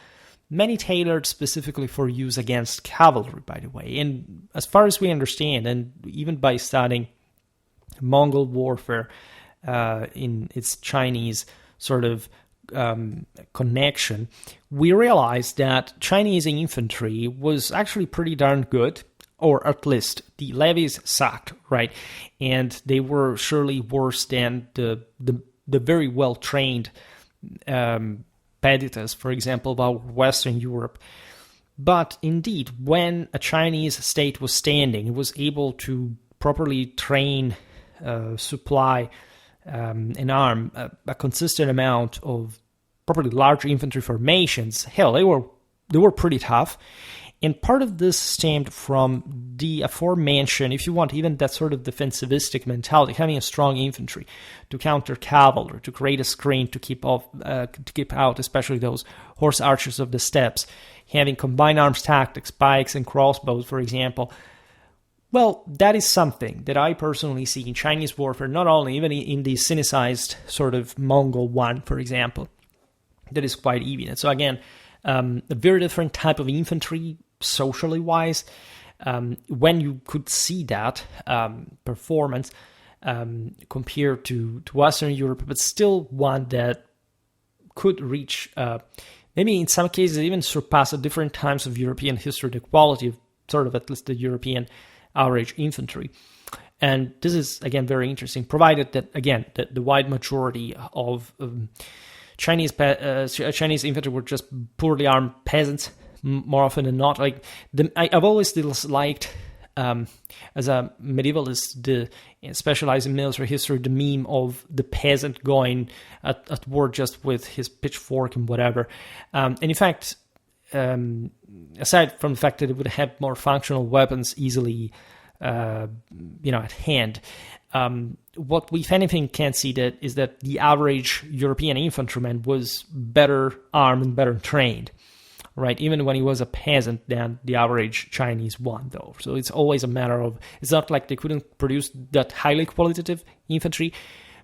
S1: many tailored specifically for use against cavalry, by the way. And as far as we understand, and even by studying Mongol warfare in its Chinese sort of connection, we realized that Chinese infantry was actually pretty darn good, or at least the levies sucked, right? And they were surely worse than the very well-trained peditas, for example, about Western Europe. But indeed, when a Chinese state was standing, it was able to properly train, supply, and arm a consistent amount of probably large infantry formations. Hell, they were pretty tough. And part of this stemmed from the aforementioned, if you want, even that sort of defensivistic mentality, having a strong infantry to counter cavalry, to create a screen to keep out, especially those horse archers of the steppes, having combined arms tactics, pikes and crossbows, for example. Well, that is something that I personally see in Chinese warfare, not only even in the Sinicized sort of Mongol one, for example, that is quite evident. So again, a very different type of infantry, socially wise, when you could see that performance compared to Western Europe, but still one that could reach, maybe in some cases even surpass at different times of European history the quality of sort of at least the European average infantry. And this is, again, very interesting, provided that, again, the wide majority of Chinese infantry were just poorly armed peasants, more often than not. Like I've always disliked as a medievalist, specialized in military history, the meme of the peasant going at war just with his pitchfork and whatever. And in fact, aside from the fact that it would have more functional weapons easily, at hand, what we, if anything, can see that is that the average European infantryman was better armed and better trained, right? Even when he was a peasant than the average Chinese one, though. So it's always a matter of, it's not like they couldn't produce that highly qualitative infantry,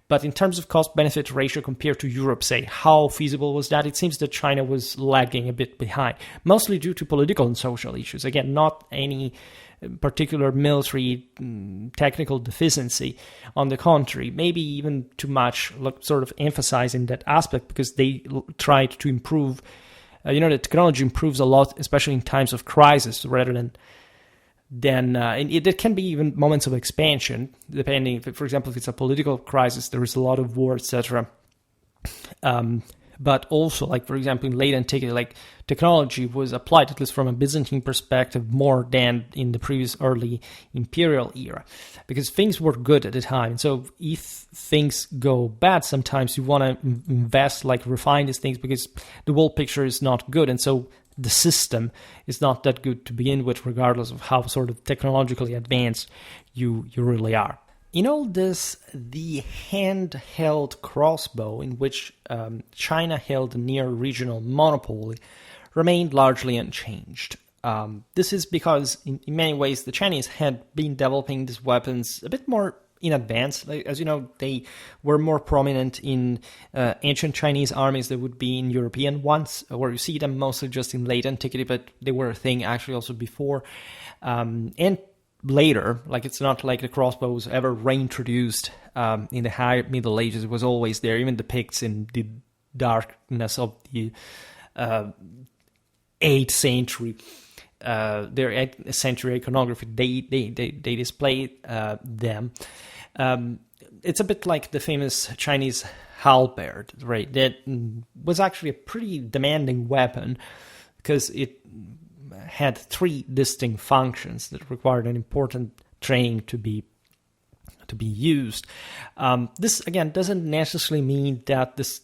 S1: but in terms of cost-benefit ratio compared to Europe, say, how feasible was that? It seems that China was lagging a bit behind, mostly due to political and social issues. Again, not any particular military technical deficiency. On the contrary, maybe even too much, sort of emphasizing that aspect because they tried to improve. The technology improves a lot, especially in times of crisis, rather than and it can be even moments of expansion, depending. For example, if it's a political crisis, there is a lot of war, etc. But also, like, for example, in late antiquity, like, technology was applied, at least from a Byzantine perspective, more than in the previous early Imperial era, because things were good at the time. So if things go bad, sometimes you want to invest, like, refine these things, because the whole picture is not good. And so the system is not that good to begin with, regardless of how sort of technologically advanced you really are. In all this, the handheld crossbow, in which China held a near-regional monopoly, remained largely unchanged. This is because, in many ways, the Chinese had been developing these weapons a bit more in advance. Like, as you know, they were more prominent in ancient Chinese armies than would be in European ones, where you see them mostly just in late antiquity, but they were a thing actually also before. And later, like, it's not like the crossbow was ever reintroduced in the high Middle Ages. It was always there, even the Picts in the darkness of the 8th century. Their 8th century iconography, they displayed them. It's a bit like the famous Chinese halberd, right? That was actually a pretty demanding weapon because it had 3 distinct functions that required an important training to be used. This, again, doesn't necessarily mean that this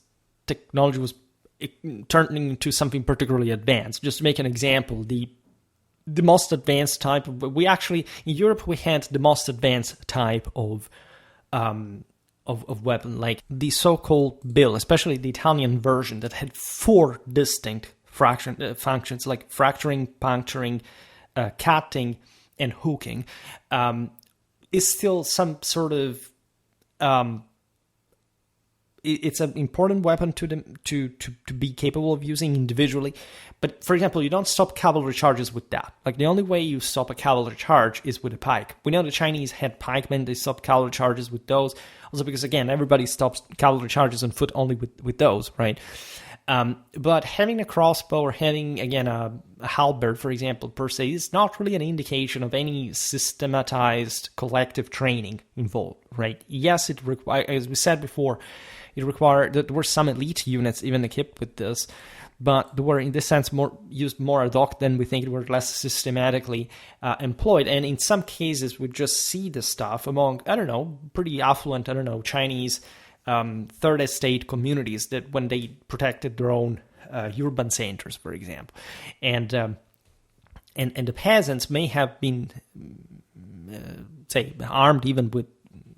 S1: technology was turning into something particularly advanced. Just to make an example, the most advanced type in Europe we had the most advanced type of weapon, like the so-called bill, especially the Italian version that had 4 distinct functions, like fracturing, puncturing, cutting, and hooking, is still some sort of it's an important weapon to them to be capable of using individually. But for example, you don't stop cavalry charges with that. Like, the only way you stop a cavalry charge is with a pike. We know the Chinese had pikemen; they stopped cavalry charges with those. Also because, again, everybody stops cavalry charges on foot only with those, right? But having a crossbow or having, again, a halberd, for example, per se, is not really an indication of any systematized collective training involved, right? Yes, it requires, as we said before, there were some elite units even equipped with this, but they were, in this sense, used more ad hoc than we think. They were less systematically employed. And in some cases, we just see this stuff among, pretty affluent, Chinese third estate communities, that when they protected their own urban centers, for example. And the peasants may have been, armed even with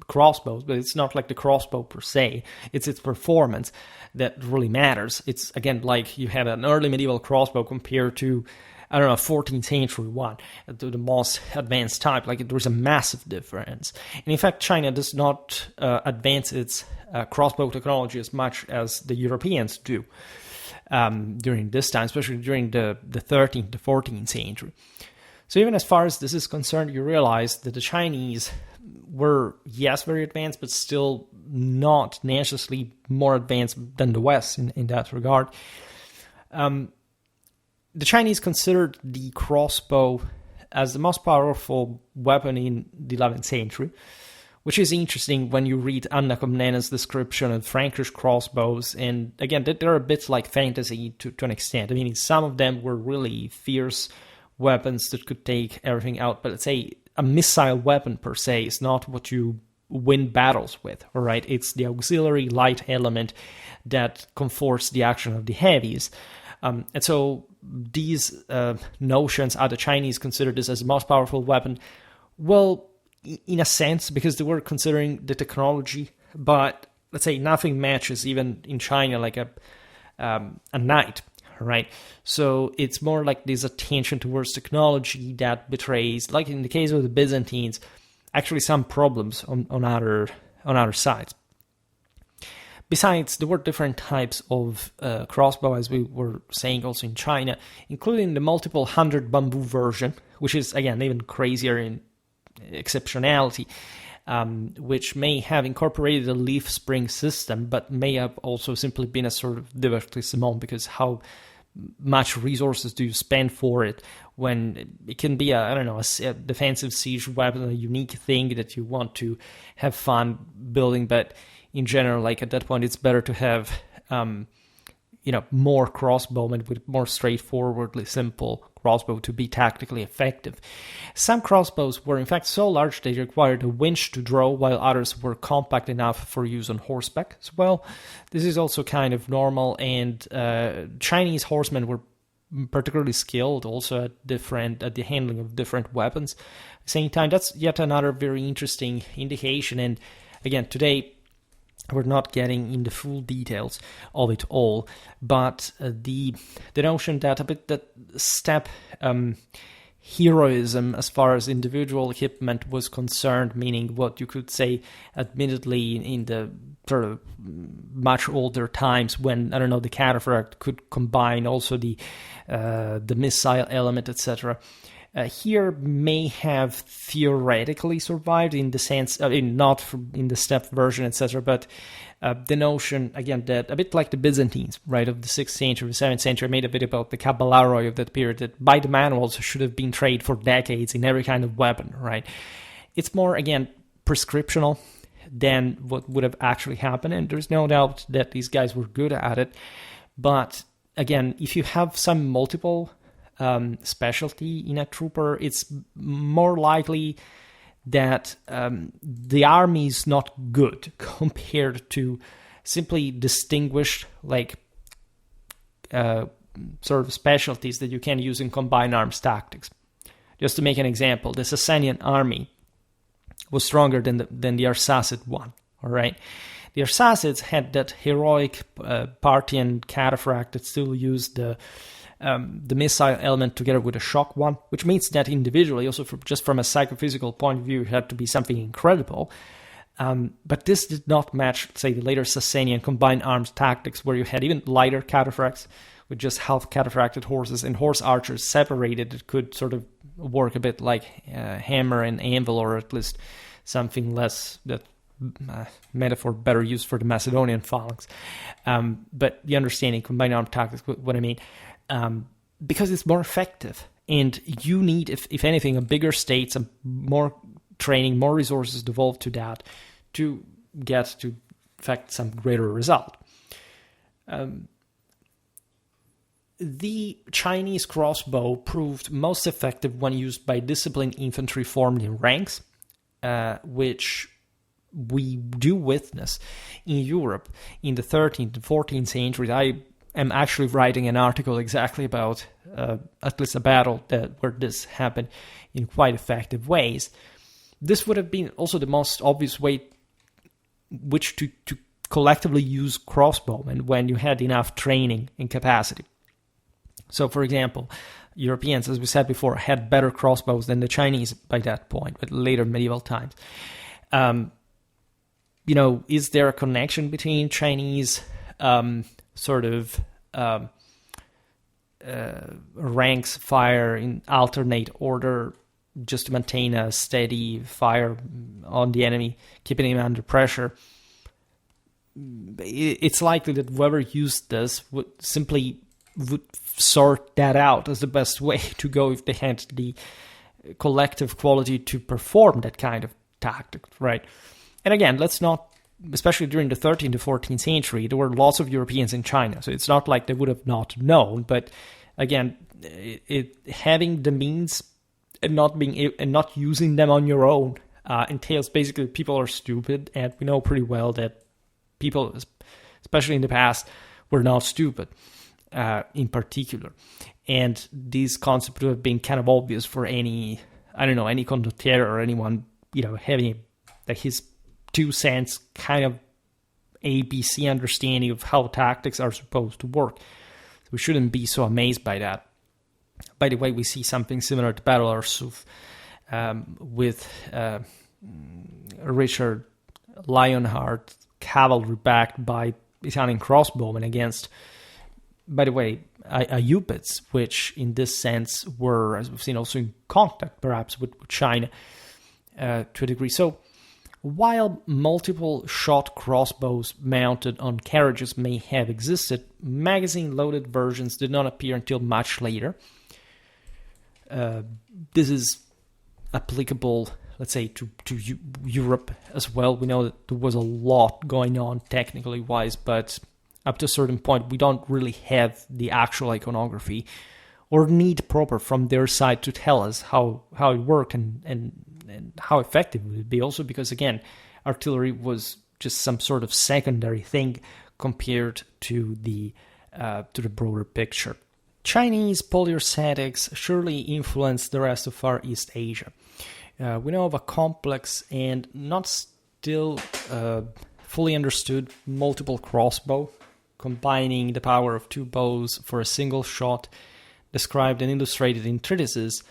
S1: crossbows, but it's not like the crossbow per se. It's its performance that really matters. It's, again, like you had an early medieval crossbow compared to, 14th century one, to the most advanced type. Like, there's a massive difference. And in fact, China does not advance its crossbow technology as much as the Europeans do during this time, especially during the 13th, the 14th century. So even as far as this is concerned, you realize that the Chinese were, yes, very advanced, but still not necessarily more advanced than the West in that regard. The Chinese considered the crossbow as the most powerful weapon in the 11th century, which is interesting when you read Anna Komnena's description of Frankish crossbows. And again, they're a bit like fantasy to an extent. I mean, some of them were really fierce weapons that could take everything out. But let's say a missile weapon per se is not what you win battles with, all right? It's the auxiliary light element that comforts the action of the heavies. And so these notions, are the Chinese consider this as the most powerful weapon? Well, in a sense, because they were considering the technology, but let's say nothing matches, even in China, like a knight, right? So it's more like this attention towards technology that betrays, like in the case of the Byzantines, actually some problems on other sides. Besides, there were different types of crossbow, as we were saying also in China, including the multiple 100 bamboo version, which is, again, even crazier in exceptionality, which may have incorporated a leaf spring system, but may have also simply been a sort of divertissement, because how much resources do you spend for it when it can be a defensive siege weapon, a unique thing that you want to have fun building, but in general, like at that point, it's better to have more crossbowmen with more straightforwardly simple crossbow to be tactically effective. Some crossbows were in fact so large they required a winch to draw, while others were compact enough for use on horseback as well. This is also kind of normal, and Chinese horsemen were particularly skilled also at the handling of different weapons. At the same time, that's yet another very interesting indication, and again, today we're not getting in the full details of it all, but the notion that that step heroism as far as individual equipment was concerned, meaning what you could say, admittedly, in the sort of much older times when, the cataphract could combine also the missile element, etc., here may have theoretically survived in the sense, not in the step version, etc., but the notion, again, that a bit like the Byzantines, right, of the 6th century, 7th century, made a bit about the cavalry of that period, that by the manuals should have been trained for decades in every kind of weapon, right? It's more, again, prescriptional than what would have actually happened, and there's no doubt that these guys were good at it, but again, if you have some multiple specialty in a trooper, it's more likely that the army is not good compared to simply distinguished, sort of specialties that you can use in combined arms tactics. Just to make an example, the Sasanian army was stronger than the Arsacid one, all right? The Arsacids had that heroic Parthian cataphract that still used the missile element together with a shock one, which means that individually, also just from a psychophysical point of view, it had to be something incredible. But this did not match, say, the later Sasanian combined arms tactics, where you had even lighter cataphracts with just half cataphracted horses and horse archers separated that could sort of work a bit like hammer and anvil, or at least something less, that metaphor better used for the Macedonian phalanx. But the understanding combined arm tactics, what I mean, because it's more effective, and you need, if anything, a bigger state, some more training, more resources devolved to that to get to effect some greater result. The Chinese crossbow proved most effective when used by disciplined infantry formed in ranks, which we do witness in Europe in the 13th and 14th centuries. I am actually writing an article exactly about at least a battle where this happened in quite effective ways. This would have been also the most obvious way which to collectively use crossbowmen when you had enough training and capacity. So, for example, Europeans, as we said before, had better crossbows than the Chinese by that point, but later medieval times. Is there a connection between Chinese ranks fire in alternate order just to maintain a steady fire on the enemy, keeping him under pressure? It's likely that whoever used this would sort that out as the best way to go if they had the collective quality to perform that kind of tactic, right? And again, let's not, especially during the 13th to 14th century, there were lots of Europeans in China, so it's not like they would have not known, but again, having the means, and not using them on your own entails basically people are stupid, and we know pretty well that people, especially in the past, were not stupid in particular. And these concepts would have been kind of obvious for any condottiere or anyone, having like his 2 cents kind of ABC understanding of how tactics are supposed to work. So we shouldn't be so amazed by that. By the way, we see something similar to Battle of Arsuf with Richard Lionheart cavalry backed by Italian crossbowmen against, by the way, Ayyubids, which in this sense were, as we've seen, also in contact perhaps with China to a degree. So while multiple shot crossbows mounted on carriages may have existed, magazine-loaded versions did not appear until much later. This is applicable, let's say, to Europe as well. We know that there was a lot going on technically wise, but up to a certain point, we don't really have the actual iconography or need proper from their side to tell us how it worked and how effective it would be. Also because, again, artillery was just some sort of secondary thing compared to the broader picture. Chinese polyursatics surely influenced the rest of Far East Asia. We know of a complex and not still fully understood multiple crossbow, combining the power of 2 bows for a single shot, described and illustrated in treatises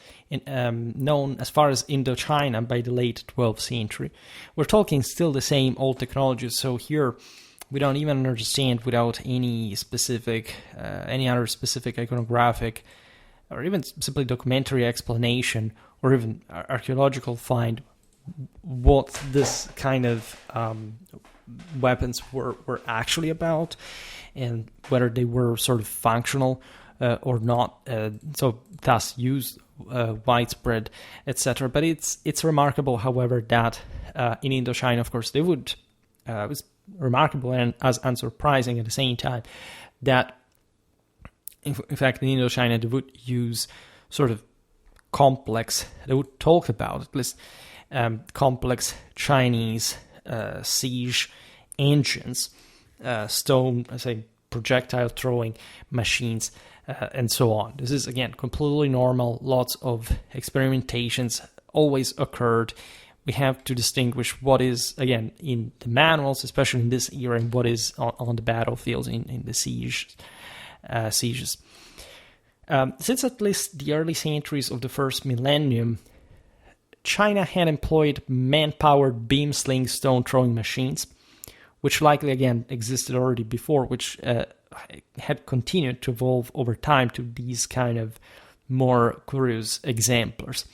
S1: known as far as Indochina by the late 12th century. We're talking still the same old technologies, so here we don't even understand without any other specific iconographic or even simply documentary explanation or even archaeological find what this kind of weapons were actually about and whether they were sort of functional or not, so thus used widespread, etc. But it's remarkable, however, that in Indochina, of course, they would, it was remarkable and as unsurprising at the same time that in fact in Indochina they would use sort of complex, they would talk about at least complex Chinese siege engines, stone, projectile throwing machines, and so on. This is, again, completely normal. Lots of experimentations always occurred. We have to distinguish what is, again, in the manuals, especially in this era, and what is on the battlefields in the sieges. Since at least the early centuries of the first millennium, China had employed man-powered beam-sling stone-throwing machines, which likely, again, existed already before, which had continued to evolve over time to these kind of more curious exemplars.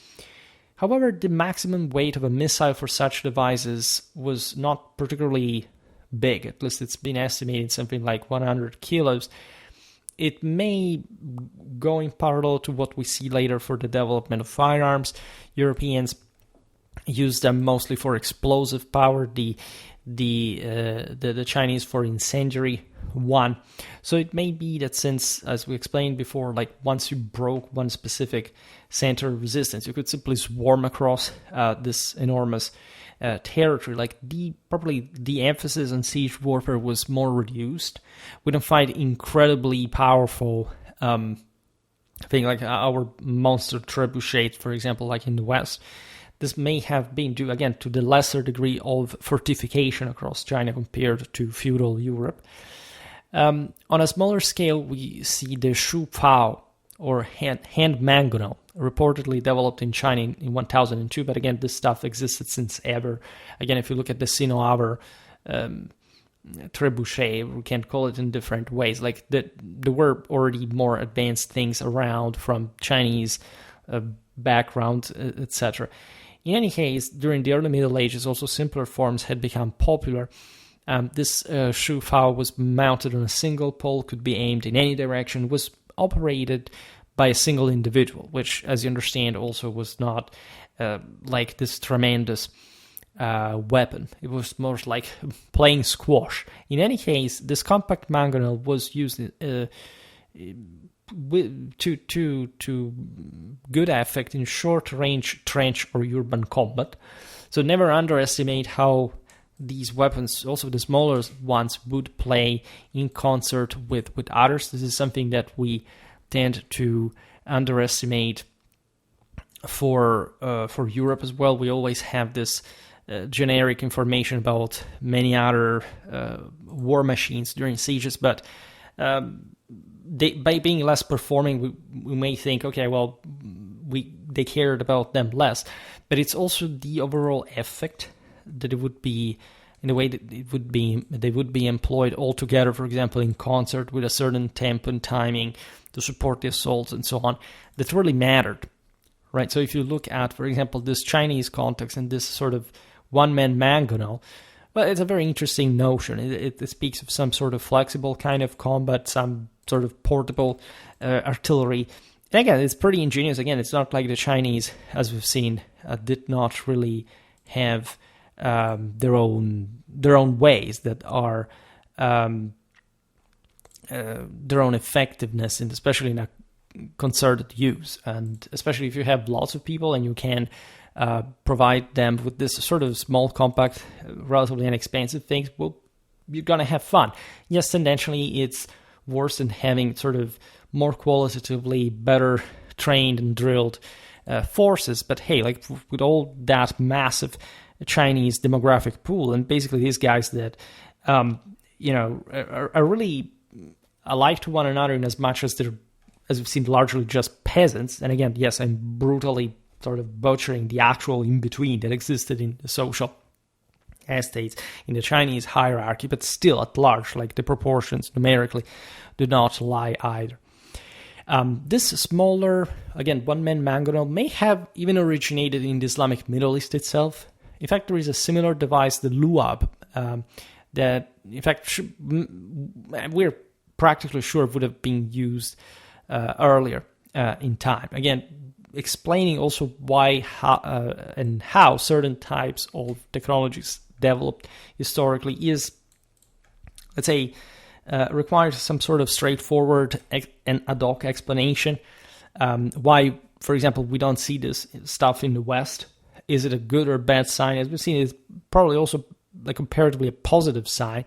S1: However, the maximum weight of a missile for such devices was not particularly big. At least it's been estimated something like 100 kilos. It may go in parallel to what we see later for the development of firearms. Europeans used them mostly for explosive power, the Chinese for incendiary one. So it may be that since, as we explained before, like once you broke one specific center of resistance, you could simply swarm across this enormous territory. Like probably the emphasis on siege warfare was more reduced. We don't find incredibly powerful thing like our monster trebuchets, for example, like in the West. This may have been due, again, to the lesser degree of fortification across China compared to feudal Europe. On a smaller scale, we see the Shu Pao, or hand mangonel, reportedly developed in China in 1002, but again, this stuff existed since ever. Again, if you look at the Sino-Avar trebuchet, we can call it in different ways. Like there were already more advanced things around from Chinese background, etc. In any case, during the early Middle Ages, also simpler forms had become popular. This Shu Fao was mounted on a single pole, could be aimed in any direction, was operated by a single individual, which, as you understand, also was not like this tremendous weapon. It was more like playing squash. In any case, this compact mangonel was used to good effect in short-range trench or urban combat. So never underestimate how these weapons, also the smaller ones, would play in concert with others. This is something that we tend to underestimate for Europe as well. We always have this generic information about many other war machines during sieges, but by being less performing, we may think, okay, well, they cared about them less, but it's also the overall effect that it would be, in the way that they would be employed all together, for example, in concert with a certain tempo and timing to support the assaults and so on, that really mattered, right? So if you look at, for example, this Chinese context and this sort of one-man mangonel, well, it's a very interesting notion. It speaks of some sort of flexible kind of combat, some sort of portable artillery. And again, it's pretty ingenious. Again, it's not like the Chinese, as we've seen, did not really have their own ways that are their own effectiveness, and especially in a concerted use. And especially if you have lots of people and you can provide them with this sort of small, compact, relatively inexpensive things, well, you're going to have fun. Yes, tendentially it's worse than having sort of more qualitatively better trained and drilled forces. But hey, like with all that massive Chinese demographic pool, and basically these guys that, are really alike to one another in as much as they're, as we've seen, largely just peasants. And again, yes, I'm brutally sort of butchering the actual in-between that existed in the social estates in the Chinese hierarchy, but still at large, like the proportions numerically do not lie either. This smaller, again, one-man mangonel may have even originated in the Islamic Middle East itself. In fact, there is a similar device, the luab, that, in fact, we're practically sure would have been used earlier in time. Again, explaining also why and how certain types of technologies developed historically is, let's say, requires some sort of straightforward and ad hoc explanation. Why, for example, we don't see this stuff in the West. Is it a good or bad sign? As we've seen, it's probably also like comparatively a positive sign.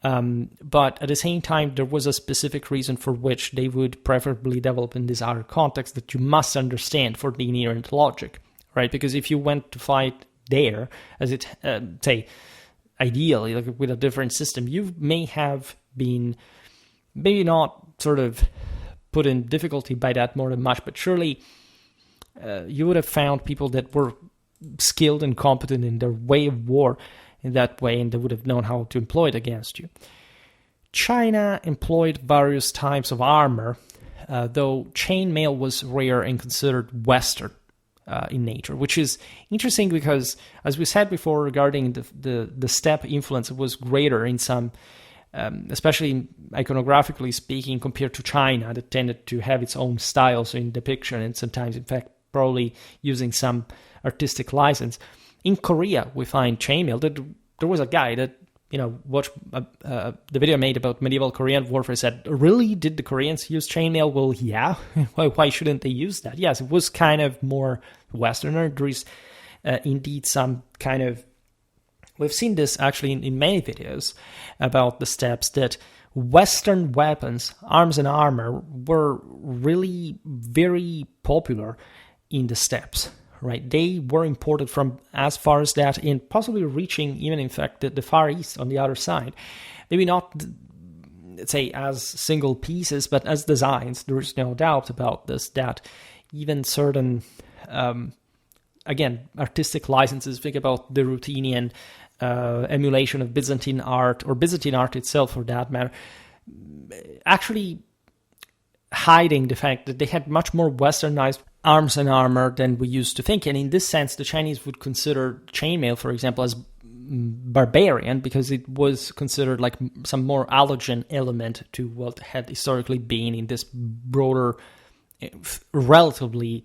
S1: But at the same time, there was a specific reason for which they would preferably develop in this other context that you must understand for the inherent logic, right? Because if you went to fight there, as it, say, ideally, like with a different system, you may have been maybe not sort of put in difficulty by that more than much, but surely you would have found people that were skilled and competent in their way of war in that way, and they would have known how to employ it against you. China employed various types of armor, though chainmail was rare and considered Western in nature, which is interesting because, as we said before regarding the steppe influence, it was greater in some, especially iconographically speaking, compared to China, that tended to have its own styles in depiction and sometimes, in fact, probably using some artistic license. In Korea, we find chainmail. There was a guy that, watched the video made about medieval Korean warfare, said, really, did the Koreans use chainmail? Well, yeah. Why shouldn't they use that? Yes, it was kind of more Westerner. There is indeed some kind of... We've seen this actually in many videos about the steppes, that Western weapons, arms and armor, were really very popular in the steppes. Right, they were imported from as far as that, and possibly reaching even, in fact, the Far East on the other side. Maybe not, let's say, as single pieces, but as designs. There is no doubt about this, that even certain, again, artistic licenses, think about the Ruthenian emulation of Byzantine art, or Byzantine art itself for that matter, actually hiding the fact that they had much more westernized arms and armor than we used to think. And in this sense, the Chinese would consider chainmail, for example, as barbarian, because it was considered like some more allogen element to what had historically been in this broader, relatively,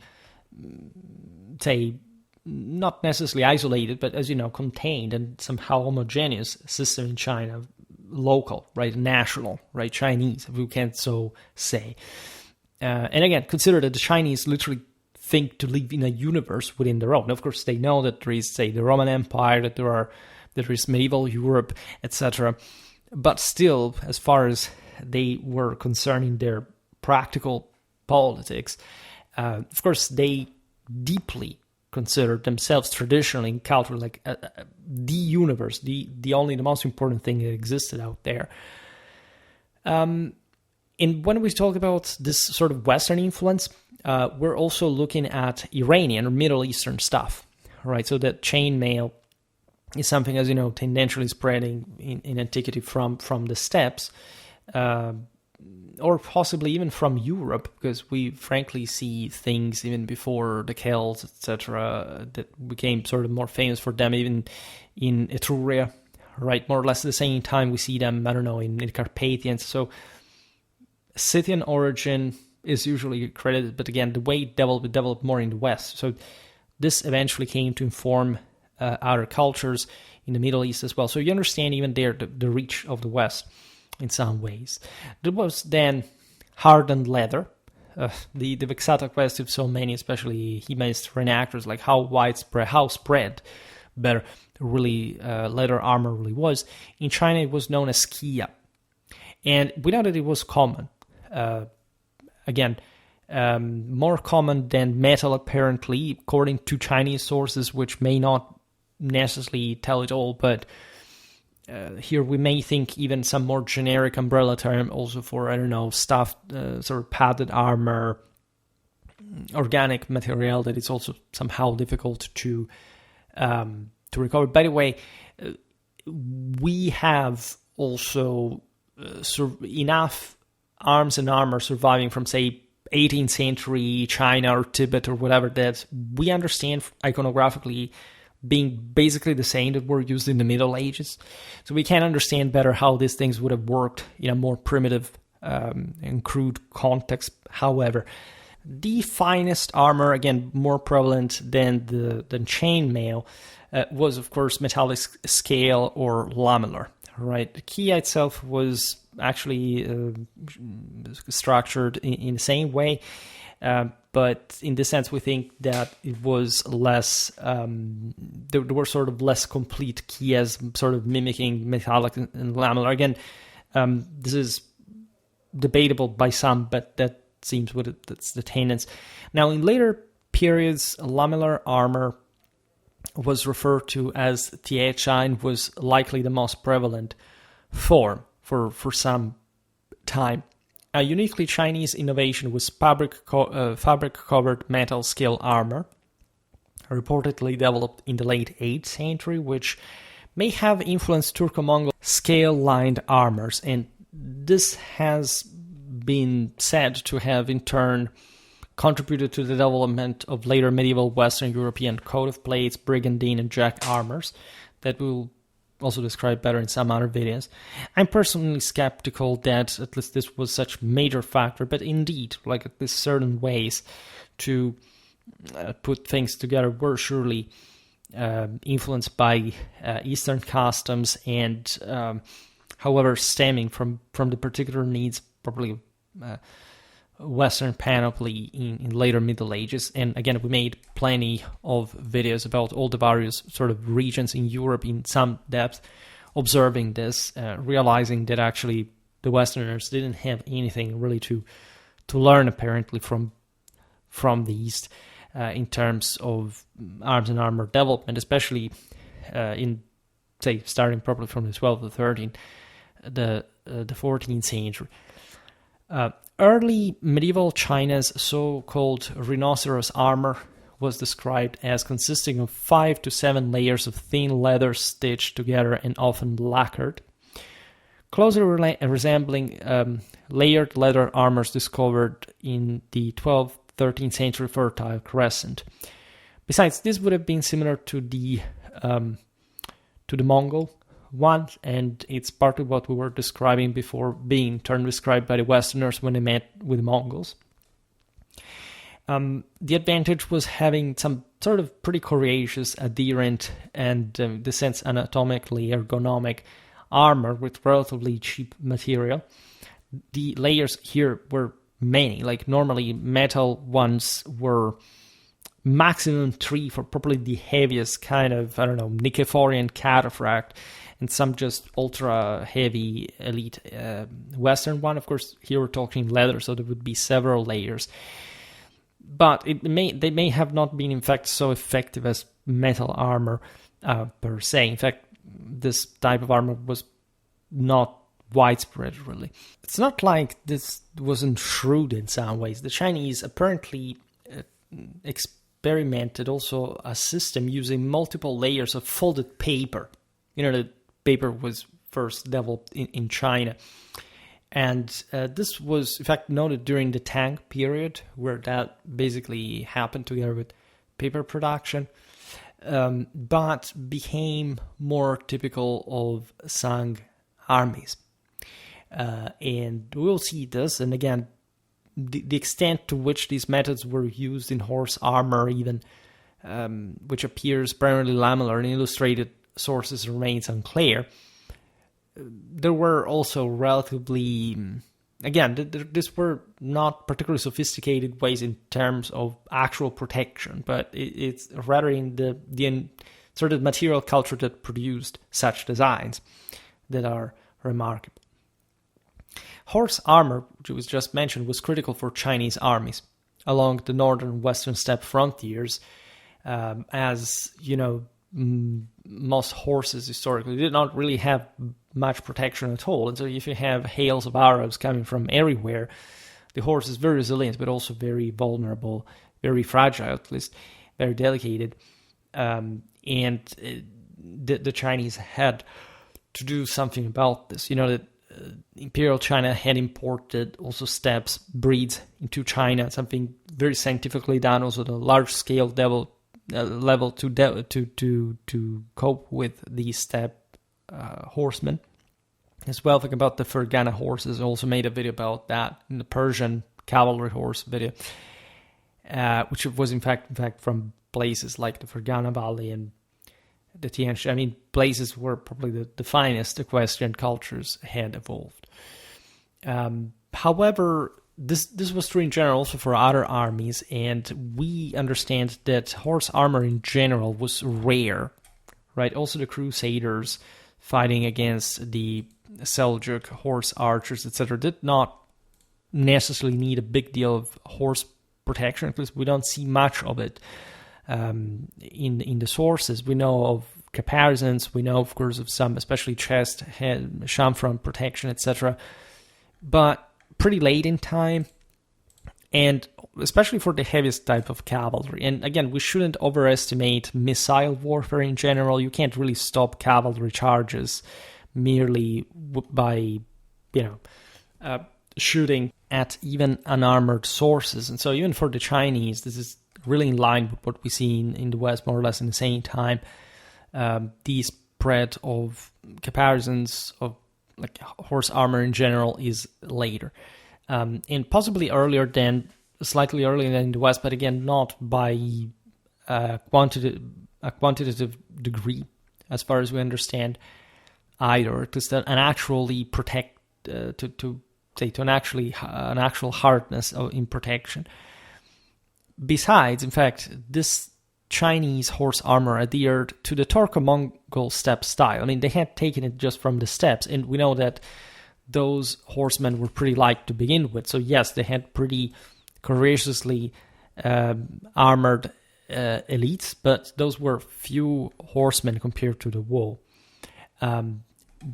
S1: say, not necessarily isolated, but as you know, contained and somehow homogeneous system in China, local, right, national, right, Chinese, if we can so say. And again, consider that the Chinese literally think to live in a universe within their own. Of course, they know that there is, say, the Roman Empire, that there is medieval Europe, etc. But still, as far as they were concerning their practical politics, of course, they deeply considered themselves traditionally and culturally like the universe, the most important thing that existed out there. And when we talk about this sort of Western influence, we're also looking at Iranian or Middle Eastern stuff, right? So that chainmail is something, as you know, tendentially spreading in antiquity from the steppes, or possibly even from Europe, because we frankly see things even before the Celts, etc., that became sort of more famous for them, even in Etruria, right? More or less at the same time we see them, I don't know, in the Carpathians. So Scythian origin is usually credited, but again, the way it developed more in the West. So this eventually came to inform other cultures in the Middle East as well. So you understand even there the reach of the West in some ways. There was then hardened leather. The vexata quest of so many, especially Himaist reenactors, like how spread better really leather armor really was. In China, it was known as skia. And we know that it was common. More common than metal, apparently, according to Chinese sources, which may not necessarily tell it all, but here we may think even some more generic umbrella term also for, I don't know, stuffed, sort of padded armor, organic material that is also somehow difficult to recover. By the way, we have also enough arms and armor surviving from, say, 18th century China or Tibet or whatever that we understand iconographically being basically the same that were used in the Middle Ages. So we can understand better how these things would have worked in a more primitive and crude context. However, the finest armor, again, more prevalent than chainmail, was, of course, metallic scale or lamellar. Right, the Kia itself was actually structured in the same way, but in this sense, we think that it was less. There were sort of less complete Kias, sort of mimicking metallic and lamellar. Again, this is debatable by some, but that seems that's the tendency. Now, in later periods, lamellar armor was referred to as Tiecha and was likely the most prevalent form for some time. A uniquely Chinese innovation was fabric-covered metal scale armor, reportedly developed in the late 8th century, which may have influenced Turco-Mongol scale-lined armors, and this has been said to have in turn contributed to the development of later medieval Western European coat of plates, brigandine, and jack armors that we'll also describe better in some other videos. I'm personally skeptical that at least this was such a major factor, but indeed, like at least certain ways to put things together were surely influenced by Eastern customs and, however, stemming from the particular needs, probably Western panoply in later Middle Ages. And again, we made plenty of videos about all the various sort of regions in Europe in some depth, observing this, realizing that actually the Westerners didn't have anything really to learn apparently from the East in terms of arms and armor development, especially in, say, starting probably from the 12th to 13th, the 14th century. Early medieval China's so-called rhinoceros armor was described as consisting of 5 to 7 layers of thin leather stitched together and often lacquered, closely resembling layered leather armors discovered in the 12th, 13th century Fertile Crescent. Besides, this would have been similar to the Mongol one, and it's partly what we were describing before being described by the Westerners when they met with the Mongols. The advantage was having some sort of pretty courageous, adherent, and in the sense anatomically ergonomic armor with relatively cheap material. The layers here were many. Like normally metal ones were maximum 3 for probably the heaviest kind of, I don't know, Nickephorian cataphract, and some just ultra heavy elite Western one. Of course, here we're talking leather, so there would be several layers. But they may have not been, in fact, so effective as metal armor per se. In fact, this type of armor was not widespread, really. It's not like this wasn't shrewd in some ways. The Chinese apparently experimented also a system using multiple layers of folded paper. The paper was first developed in China. And this was, in fact, noted during the Tang period, where that basically happened together with paper production, but became more typical of Song armies. And we'll see this, and again, the extent to which these methods were used in horse armor even, which appears primarily lamellar in illustrated sources, remains unclear. There were also relatively, again, these were not particularly sophisticated ways in terms of actual protection, but it's rather in the sort of material culture that produced such designs that are remarkable. Horse armor, which was just mentioned, was critical for Chinese armies along the northern western steppe frontiers, as most horses historically did not really have much protection at all. And so if you have hails of arrows coming from everywhere, the horse is very resilient, but also very vulnerable, very fragile, at least very delicate. And the Chinese had to do something about this. That Imperial China had imported also steppes breeds into China, something very scientifically done, also the large-scale level to cope with these steppe horsemen. As well, think about the Fergana horses. I also made a video about that in the Persian cavalry horse video, which was in fact from places like the Fergana Valley and the Tian Shan. I mean, places where probably the finest equestrian cultures had evolved. However, this was true in general also for other armies, and we understand that horse armor in general was rare, right? Also the Crusaders fighting against the Seljuk horse archers, etc., did not necessarily need a big deal of horse protection. At least we don't see much of it in the sources. We know of caparisons, we know, of course, of some, especially chest, head, chamfron protection, etc., but pretty late in time, and especially for the heaviest type of cavalry. And again, we shouldn't overestimate missile warfare in general. You can't really stop cavalry charges merely by, shooting at even unarmored sources. And so even for the Chinese, this is really in line with what we see in the West, more or less in the same time. The spread of caparisons of like horse armor in general is later, and possibly slightly earlier than in the West, but again, not by a quantitative degree, as far as we understand either. To an actually an actual hardness in protection. Besides, in fact, this Chinese horse armor adhered to the Turco-Mongol steppe style. I mean, they had taken it just from the steppes, and we know that those horsemen were pretty light to begin with. So yes, they had pretty courageously armored elites, but those were few horsemen compared to the wall.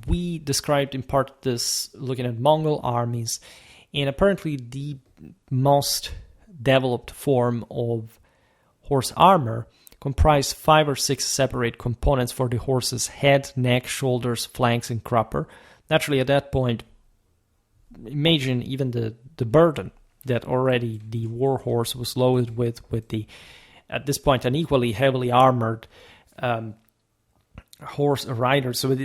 S1: We described in part this looking at Mongol armies, and apparently the most developed form of horse armor comprised 5 or 6 separate components for the horse's head, neck, shoulders, flanks, and crupper. Naturally, at that point, imagine even the burden that already the war horse was loaded with the, at this point, an equally heavily armored horse rider. So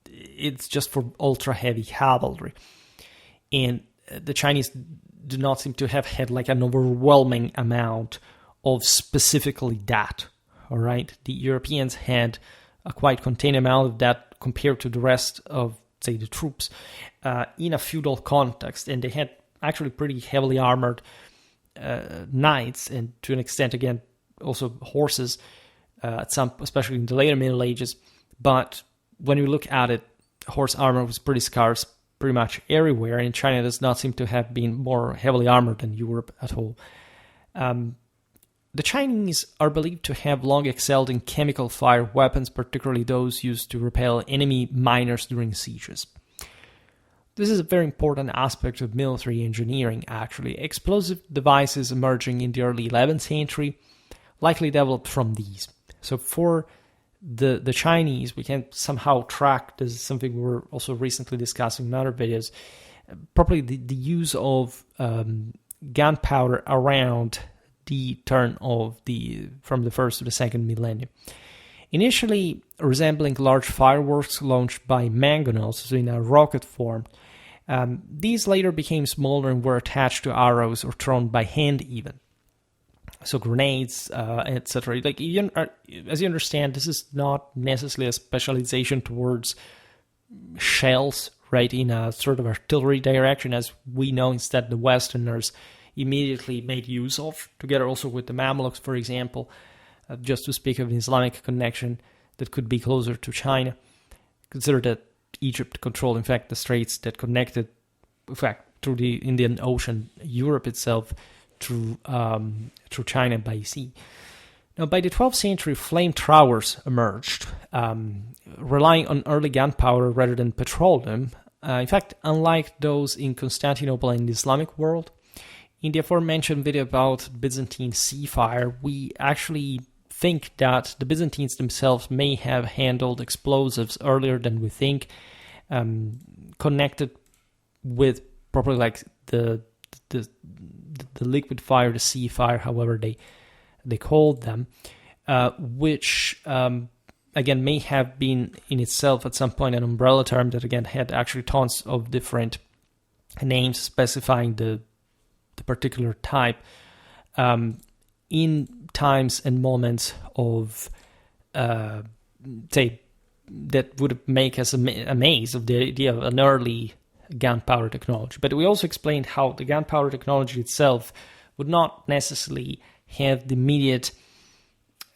S1: it's just for ultra-heavy cavalry. And the Chinese do not seem to have had like an overwhelming amount of specifically that, all right? The Europeans had a quite contained amount of that compared to the rest of, say, the troops in a feudal context, and they had actually pretty heavily armored knights, and to an extent, again, also horses, especially in the later Middle Ages. But when you look at it, horse armor was pretty scarce pretty much everywhere, and China does not seem to have been more heavily armored than Europe at all. The Chinese are believed to have long excelled in chemical fire weapons, particularly those used to repel enemy miners during sieges. This is a very important aspect of military engineering, actually. Explosive devices emerging in the early 11th century likely developed from these. So for the Chinese, we can somehow track, this is something we were also recently discussing in other videos, probably the use of gunpowder around the turn of from the first to the second millennium. Initially resembling large fireworks launched by mangonels, so in a rocket form, these later became smaller and were attached to arrows or thrown by hand even. So grenades, etc. Like, as you understand, this is not necessarily a specialization towards shells, right, in a sort of artillery direction, as we know instead the Westerners immediately made use of, together also with the Mamluks, for example, just to speak of an Islamic connection that could be closer to China. Consider that Egypt controlled, in fact, the straits that connected, in fact, through the Indian Ocean, Europe itself, through China by sea. Now, by the 12th century, flamethrowers emerged, relying on early gunpowder rather than petroleum. In fact, unlike those in Constantinople and the Islamic world, in the aforementioned video about Byzantine sea fire, we actually think that the Byzantines themselves may have handled explosives earlier than we think, connected with probably like the liquid fire, the sea fire, however they called them, which again may have been in itself at some point an umbrella term that again had actually tons of different names specifying the particular type in times and moments of say that would make us amazed of the idea of an early gunpowder technology. But we also explained how the gunpowder technology itself would not necessarily have the immediate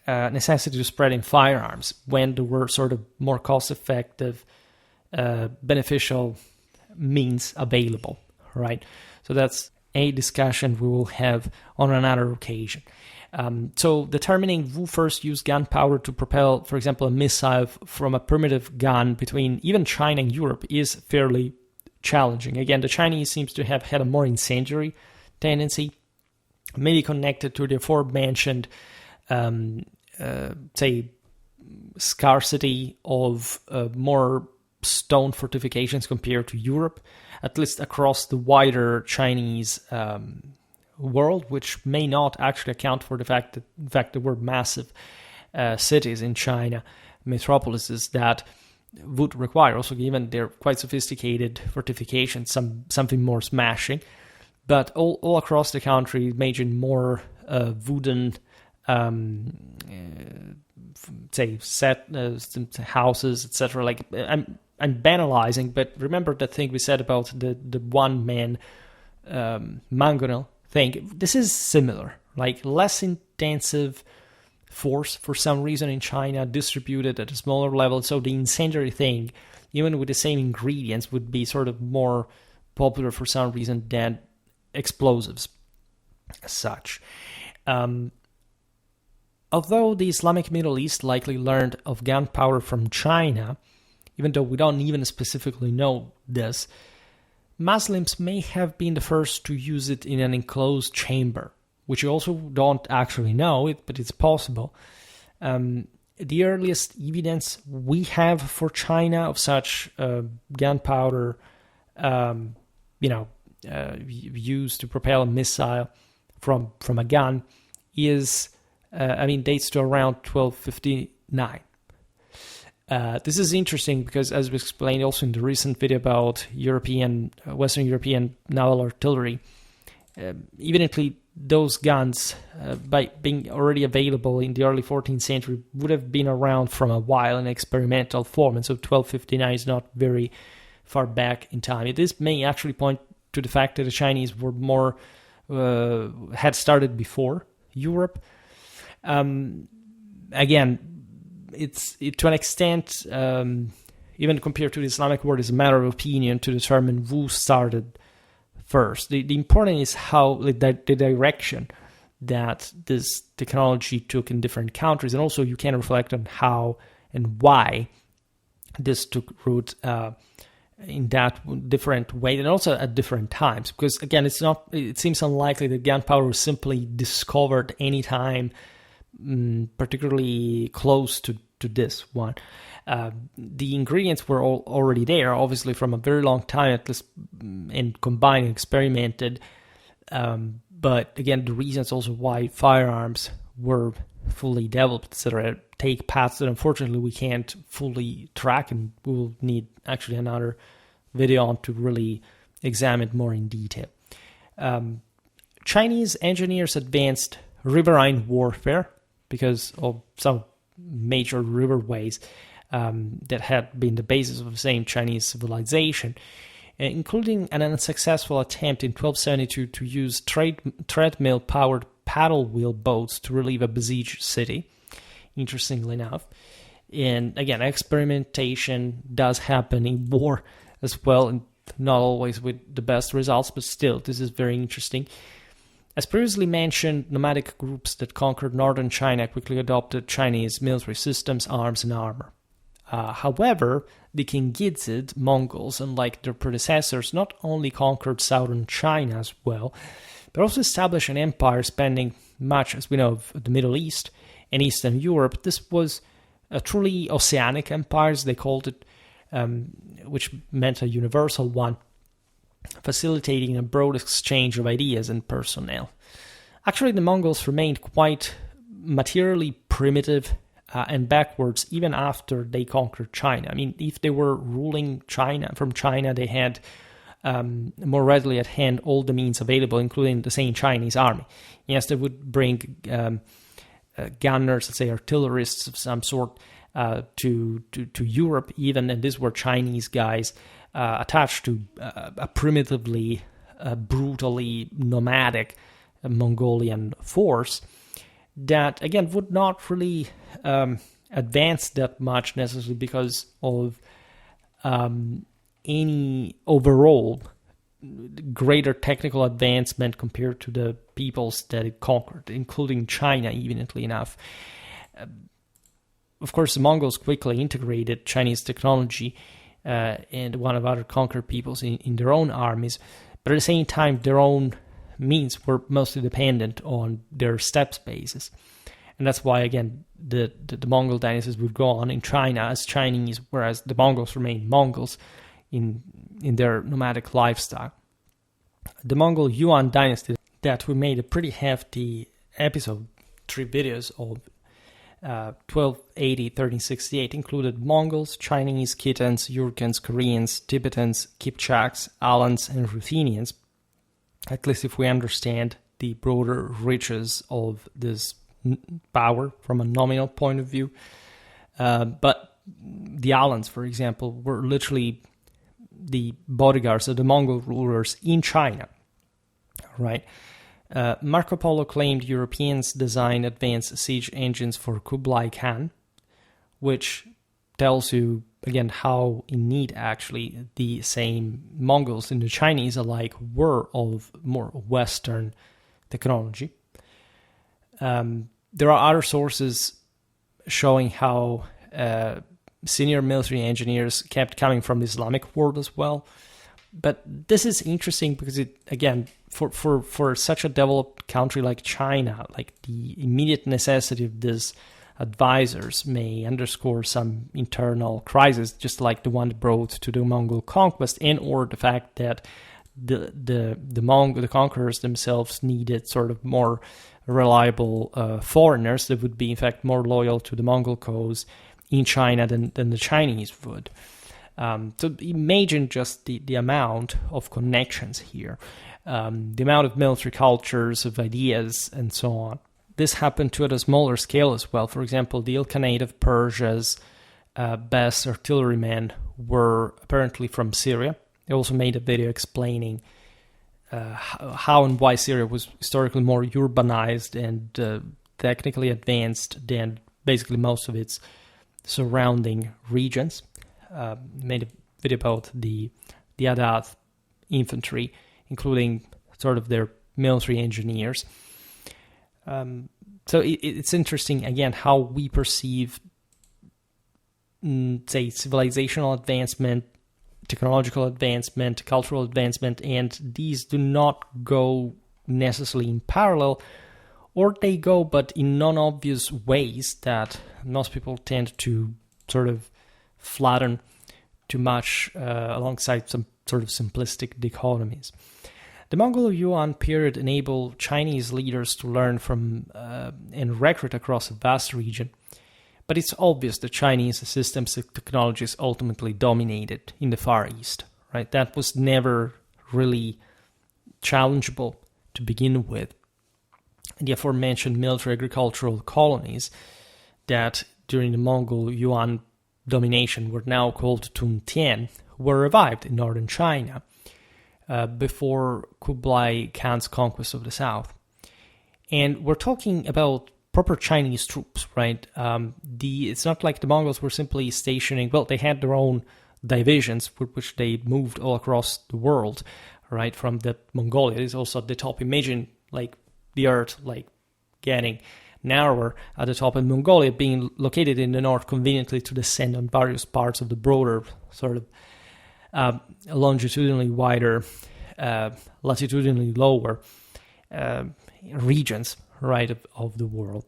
S1: necessity to spread in firearms when there were sort of more cost-effective, beneficial means available, right? So that's a discussion we will have on another occasion. So determining who first used gunpowder to propel, for example, a missile from a primitive gun between even China and Europe is fairly challenging. Again, the Chinese seems to have had a more incendiary tendency, maybe connected to the aforementioned, say, scarcity of more stone fortifications compared to Europe, at least across the wider Chinese world, which may not actually account for the fact that, in fact, there were massive cities in China, metropolises that would require, also given their quite sophisticated fortifications, something more smashing. But all across the country, imagine more wooden, say, set houses, etc. Like I'm banalizing, but remember that thing we said about the one-man mangonel thing. This is similar, like less intensive force for some reason in China, distributed at a smaller level. So the incendiary thing, even with the same ingredients, would be sort of more popular for some reason than explosives as such. Although the Islamic Middle East likely learned of gunpowder from China, even though we don't even specifically know this, Muslims may have been the first to use it in an enclosed chamber, which you also don't actually know, but it's possible. The earliest evidence we have for China of such gunpowder, used to propel a missile from a gun is, dates to around 1259. This is interesting because, as we explained also in the recent video about Western European naval artillery, evidently those guns, by being already available in the early 14th century, would have been around from a while in experimental form, and so 1259 is not very far back in time. This may actually point to the fact that the Chinese were more had started before Europe. Again, it's to an extent, even compared to the Islamic world, is a matter of opinion to determine who started first. The important is how the direction that this technology took in different countries, and also you can reflect on how and why this took root in that different way, and also at different times. Because again, it seems unlikely that gunpowder was simply discovered anytime particularly close to this one. The ingredients were already there, obviously from a very long time, at least, and combined and experimented. But again, the reasons also why firearms were fully developed, etc., take paths that unfortunately we can't fully track, and we will need actually another video on to really examine more in detail. Chinese engineers advanced riverine warfare because of some major riverways that had been the basis of the same Chinese civilization, including an unsuccessful attempt in 1272 to use treadmill-powered paddle wheel boats to relieve a besieged city, interestingly enough. And again, experimentation does happen in war as well, and not always with the best results, but still, this is very interesting. As previously mentioned, nomadic groups that conquered northern China quickly adopted Chinese military systems, arms, and armor. However, the Kingizid Mongols, unlike their predecessors, not only conquered southern China as well, but also established an empire spanning much, as we know, of the Middle East and Eastern Europe. This was a truly oceanic empire, as they called it, which meant a universal one, facilitating a broad exchange of ideas and personnel. Actually, the Mongols remained quite materially primitive and backwards even after they conquered China. I mean, if they were ruling from China, they had more readily at hand all the means available, including the same Chinese army. Yes, they would bring gunners, let's say artillerists of some sort, to Europe even, and these were Chinese guys attached to a primitively, brutally nomadic Mongolian force that, again, would not really advance that much necessarily because of any overall greater technical advancement compared to the peoples that it conquered, including China, evidently enough. Of course, the Mongols quickly integrated Chinese technology and one of other conquered peoples in their own armies, but at the same time, their own means were mostly dependent on their steppe spaces. And that's why, again, the Mongol dynasties would go on in China as Chinese, whereas the Mongols remained Mongols in their nomadic lifestyle. The Mongol Yuan dynasty that we made a pretty hefty episode, 3 videos of 1280-1368, included Mongols, Chinese, Khitans, Yurkans, Koreans, Tibetans, Kipchaks, Alans, and Ruthenians, at least if we understand the broader reaches of this power from a nominal point of view. But the Alans, for example, were literally the bodyguards of the Mongol rulers in China, right? Marco Polo claimed Europeans designed advanced siege engines for Kublai Khan, which tells you, again, how in need actually the same Mongols and the Chinese alike were of more Western technology. There are other sources showing how senior military engineers kept coming from the Islamic world as well. But this is interesting because it, again, for such a developed country like China, like the immediate necessity of these advisors may underscore some internal crisis, just like the one brought to the Mongol conquest, and or the fact that the conquerors themselves needed sort of more reliable foreigners that would be, in fact, more loyal to the Mongol cause in China than the Chinese would. So imagine just the amount of connections here, the amount of military cultures, of ideas, and so on. This happened to at a smaller scale as well. For example, the Ilkhanate of Persia's best artillerymen were apparently from Syria. They also made a video explaining how and why Syria was historically more urbanized and technically advanced than basically most of its surrounding regions. Made a video about the Adat infantry, including sort of their military engineers. So it's interesting, again, how we perceive, say, civilizational advancement, technological advancement, cultural advancement, and these do not go necessarily in parallel, or they go but in non-obvious ways that most people tend to sort of flatten too much alongside some sort of simplistic dichotomies. The Mongol-Yuan period enabled Chinese leaders to learn from and recruit across a vast region, but it's obvious that Chinese systems and technologies ultimately dominated in the Far East, right? That was never really challengeable to begin with. And the aforementioned military agricultural colonies that during the Mongol-Yuan domination were now called tun-tien were revived in northern China before Kublai Khan's conquest of the south. And we're talking about proper Chinese troops, right? It's not like the Mongols were simply stationing, well, they had their own divisions with which they moved all across the world, right? From the Mongolia is also at the top. Imagine like the earth like getting narrower at the top, and Mongolia being located in the north conveniently to descend on various parts of the broader sort of longitudinally wider, latitudinally lower regions, right, of the world.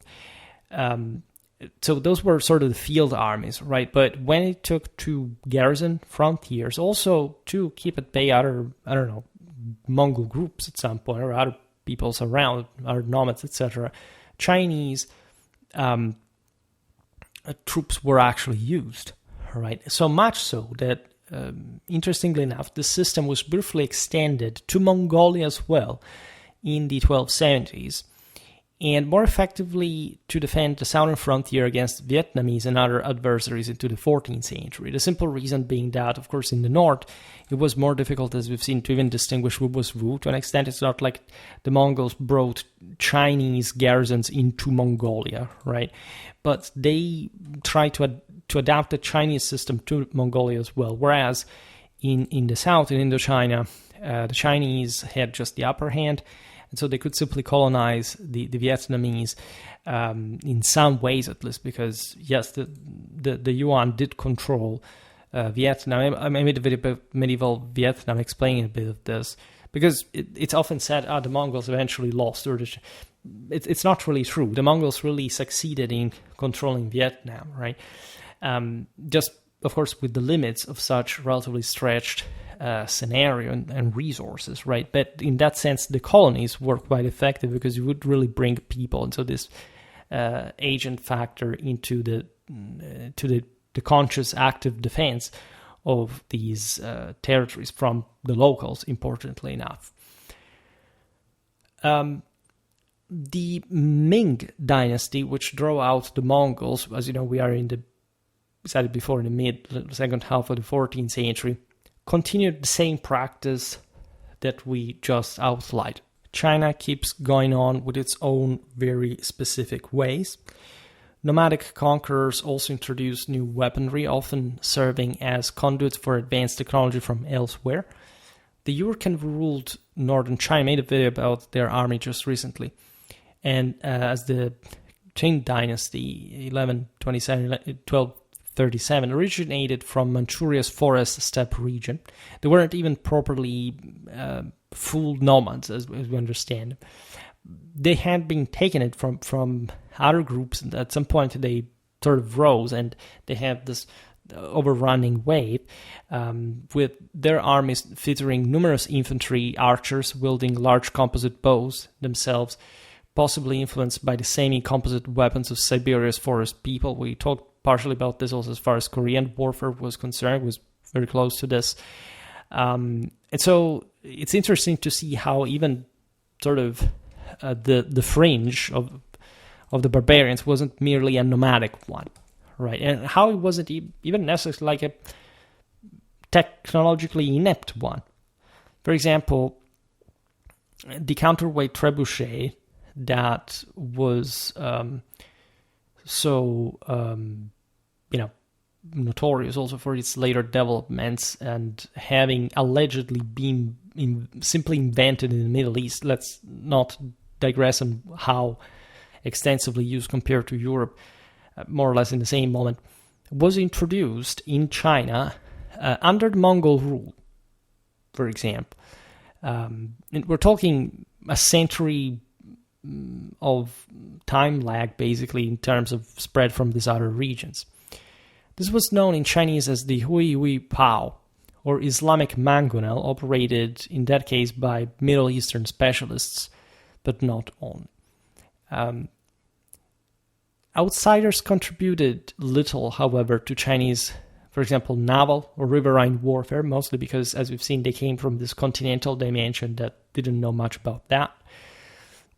S1: So those were sort of the field armies, right? But when it took to garrison frontiers, also to keep at bay other, I don't know, Mongol groups at some point, or other peoples around, other nomads, etc., Chinese troops were actually used, right? So much so that, interestingly enough, the system was briefly extended to Mongolia as well in the 1270s, and more effectively to defend the southern frontier against Vietnamese and other adversaries into the 14th century. The simple reason being that, of course, in the north, it was more difficult, as we've seen, to even distinguish who was who. To an extent, it's not like the Mongols brought Chinese garrisons into Mongolia, right? But they tried to adapt the Chinese system to Mongolia as well, whereas in the south, in Indochina, the Chinese had just the upper hand, and so they could simply colonize the Vietnamese in some ways, at least, because, yes, the Yuan did control Vietnam. I made a video about medieval Vietnam explaining a bit of this, because it's often said, the Mongols eventually lost, or it's not really true. The Mongols really succeeded in controlling Vietnam, right? Just, of course, with the limits of such relatively stretched scenario and resources, right? But in that sense, the colonies were quite effective because you would really bring people into this agent factor into the conscious active defense of these territories from the locals, importantly enough. The Ming dynasty, which drove out the Mongols, as you know, we are said it before, in the mid-second half of the 14th century, continued the same practice that we just outlined. China keeps going on with its own very specific ways. Nomadic conquerors also introduced new weaponry, often serving as conduits for advanced technology from elsewhere. The Yurchen ruled northern China, made a video about their army just recently. And as the Qing dynasty, 1237, originated from Manchuria's forest steppe region. They weren't even properly full nomads, as we understand. They had been taken it from other groups, and at some point they sort of rose, and they had this overrunning wave, with their armies featuring numerous infantry archers wielding large composite bows themselves, possibly influenced by the semi-composite weapons of Siberia's forest people. We talked partially about this also as far as Korean warfare was concerned. It was very close to this. And so it's interesting to see how even sort of the fringe of the barbarians wasn't merely a nomadic one, right? And how it wasn't even necessarily like a technologically inept one. For example, the counterweight trebuchet that was notorious also for its later developments and having allegedly been simply invented in the Middle East. Let's not digress on how extensively used compared to Europe, more or less in the same moment, was introduced in China under the Mongol rule, for example. And we're talking a century of time lag, basically, in terms of spread from these other regions. This was known in Chinese as the hui-hui pao, or Islamic mangonel, operated in that case by Middle Eastern specialists, but not only. Outsiders contributed little, however, to Chinese, for example, naval or riverine warfare, mostly because, as we've seen, they came from this continental dimension that didn't know much about that.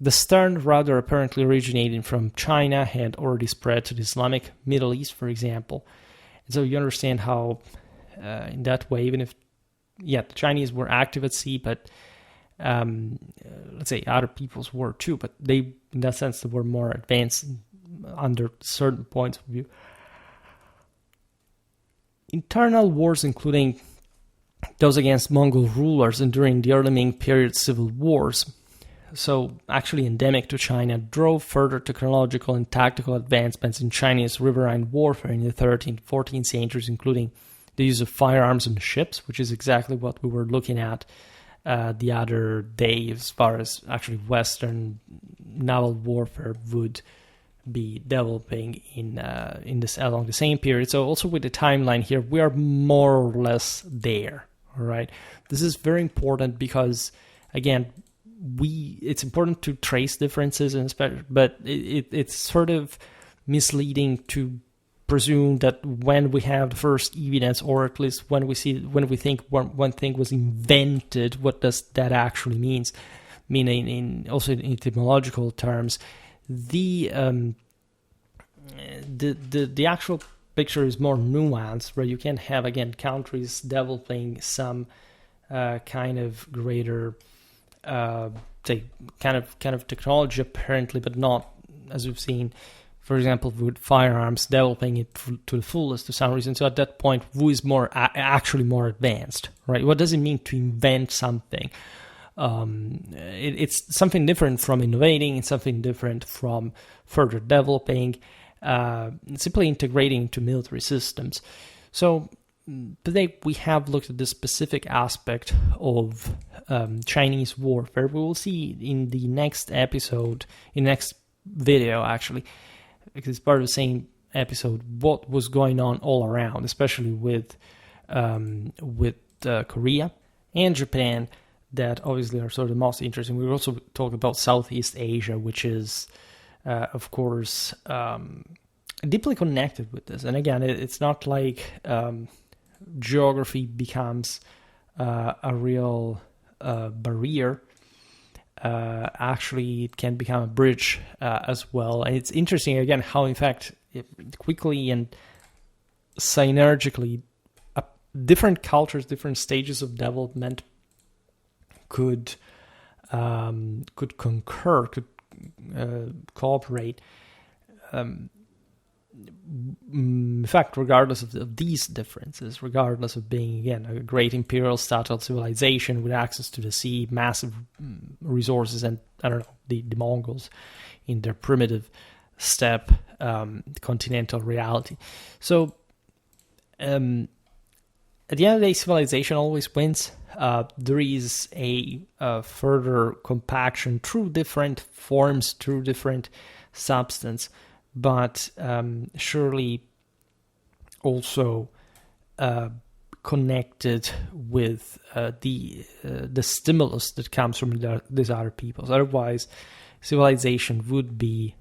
S1: The stern rudder apparently originating from China had already spread to the Islamic Middle East, for example. And so you understand how, in that way, even if, the Chinese were active at sea, but let's say other peoples were too, but they, in that sense, they were more advanced under certain points of view. Internal wars, including those against Mongol rulers and during the early Ming period civil wars, so actually endemic to China, drove further technological and tactical advancements in Chinese riverine warfare in the 13th, 14th centuries, including the use of firearms on ships, which is exactly what we were looking at the other day as far as actually Western naval warfare would be developing in this along the same period. So also with the timeline here, we are more or less there. All right, this is very important because, again, it's important to trace differences, but it's sort of misleading to presume that when we have the first evidence, or at least when we think one thing was invented, what does that actually means? Meaning, in etymological terms, the actual picture is more nuanced, where you can have, again, countries developing some kind of greater say kind of technology apparently, but not, as we've seen, for example, with firearms, developing it to the fullest to some reason. So at that point, who is actually more advanced, right? What does it mean to invent something? It's something different from innovating. It's something different from further developing, simply integrating into military systems. So today we have looked at this specific aspect of Chinese warfare. We will see in the next episode, in the next video actually, because it's part of the same episode, what was going on all around, especially with Korea and Japan, that obviously are sort of the most interesting. We will also talk about Southeast Asia, which is, of course, deeply connected with this. And again, it's not like geography becomes a real barrier. Actually, it can become a bridge as well. And it's interesting, again, how, in fact, quickly and synergically, different cultures, different stages of development could concur, could cooperate. In fact, regardless of these differences, regardless of being, again, a great imperial style civilization with access to the sea, massive resources, and, I don't know, the Mongols in their primitive steppe continental reality. So, at the end of the day, civilization always wins. There is a further compaction through different forms, through different substance, but surely also connected with the stimulus that comes from these other peoples. Otherwise, civilization would be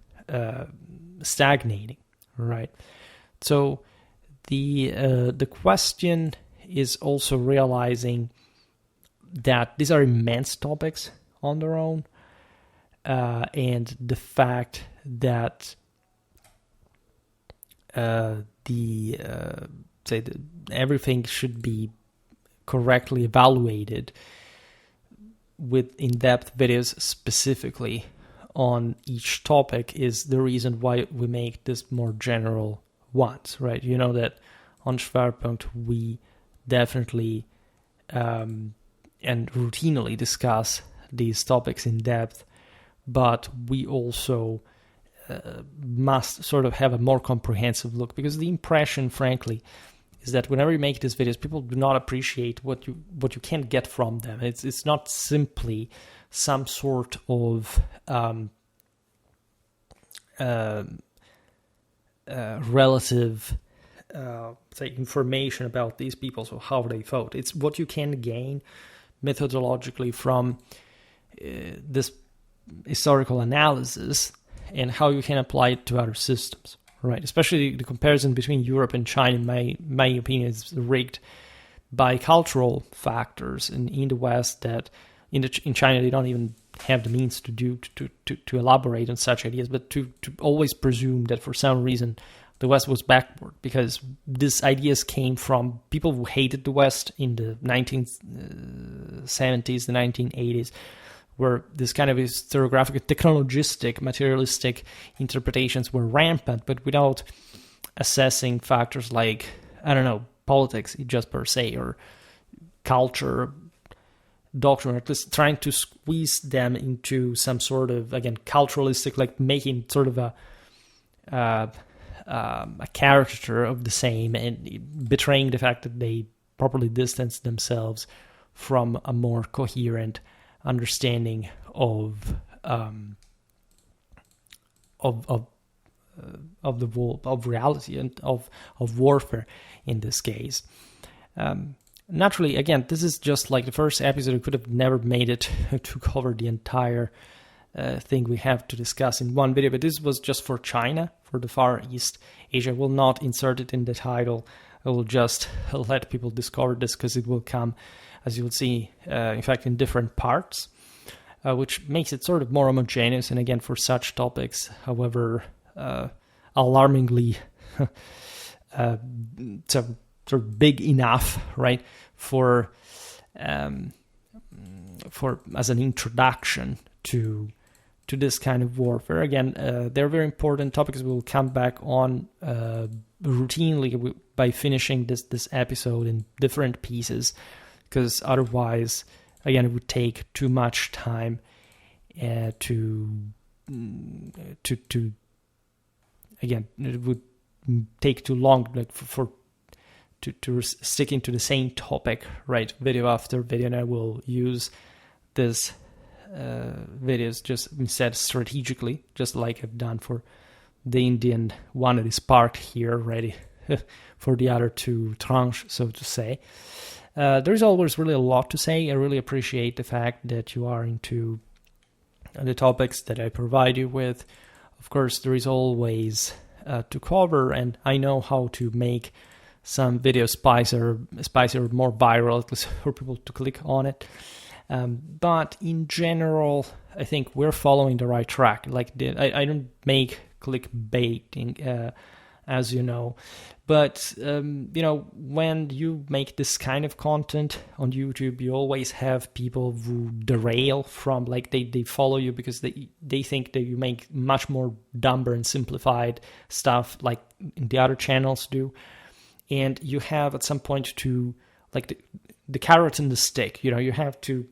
S1: stagnating, right? So the question is also realizing that these are immense topics on their own, and the fact that everything should be correctly evaluated with in-depth videos specifically on each topic is the reason why we make this more general ones, right? You know that on Schwerpunkt we definitely and routinely discuss these topics in depth, but we also must sort of have a more comprehensive look, because the impression, frankly, is that whenever you make these videos, people do not appreciate what you can get from them. It's not simply some sort of relative say information about these people, so how they vote. It's what you can gain methodologically from this historical analysis and how you can apply it to other systems, right? Especially the comparison between Europe and China, in my opinion, is rigged by cultural factors in the West that in China they don't even have the means to elaborate on such ideas, but to always presume that for some reason the West was backward, because these ideas came from people who hated the West in the 1970s, the 1980s, where this kind of historiographic, technologistic, materialistic interpretations were rampant, but without assessing factors like, I don't know, politics just per se, or culture, doctrine, or at least trying to squeeze them into some sort of, again, culturalistic, like making sort of a caricature of the same and betraying the fact that they properly distance themselves from a more coherent understanding of the world, of reality, and of warfare in this case. Naturally, again, this is just like the first episode. We could have never made it to cover the entire thing we have to discuss in one video, but this was just for China, for the Far East Asia. I will not insert it in the title. I will just let people discover this, because it will come, as you will see, in fact, in different parts, which makes it sort of more homogeneous. And again, for such topics, however alarmingly so sort of big enough, right, for as an introduction to this kind of warfare. Again, they're very important topics. We'll come back on routinely by finishing this episode in different pieces, because otherwise, again, it would take too much time again, it would take too long, like to sticking to the same topic, right, video after video. And I will use this videos just instead strategically, just like I've done for the Indian one that is parked here ready for the other to tranche, so to say. There's always really a lot to say. I really appreciate the fact that you are into the topics that I provide you with. Of course, there is always to cover, and I know how to make some videos spicier, more viral, at least for people to click on it. But in general, I think we're following the right track. Like, I don't make clickbaiting, as you know, but when you make this kind of content on YouTube, you always have people who derail from, like, they follow you because they think that you make much more dumber and simplified stuff like the other channels do, and you have at some point to, like, the carrot and the stick. You have to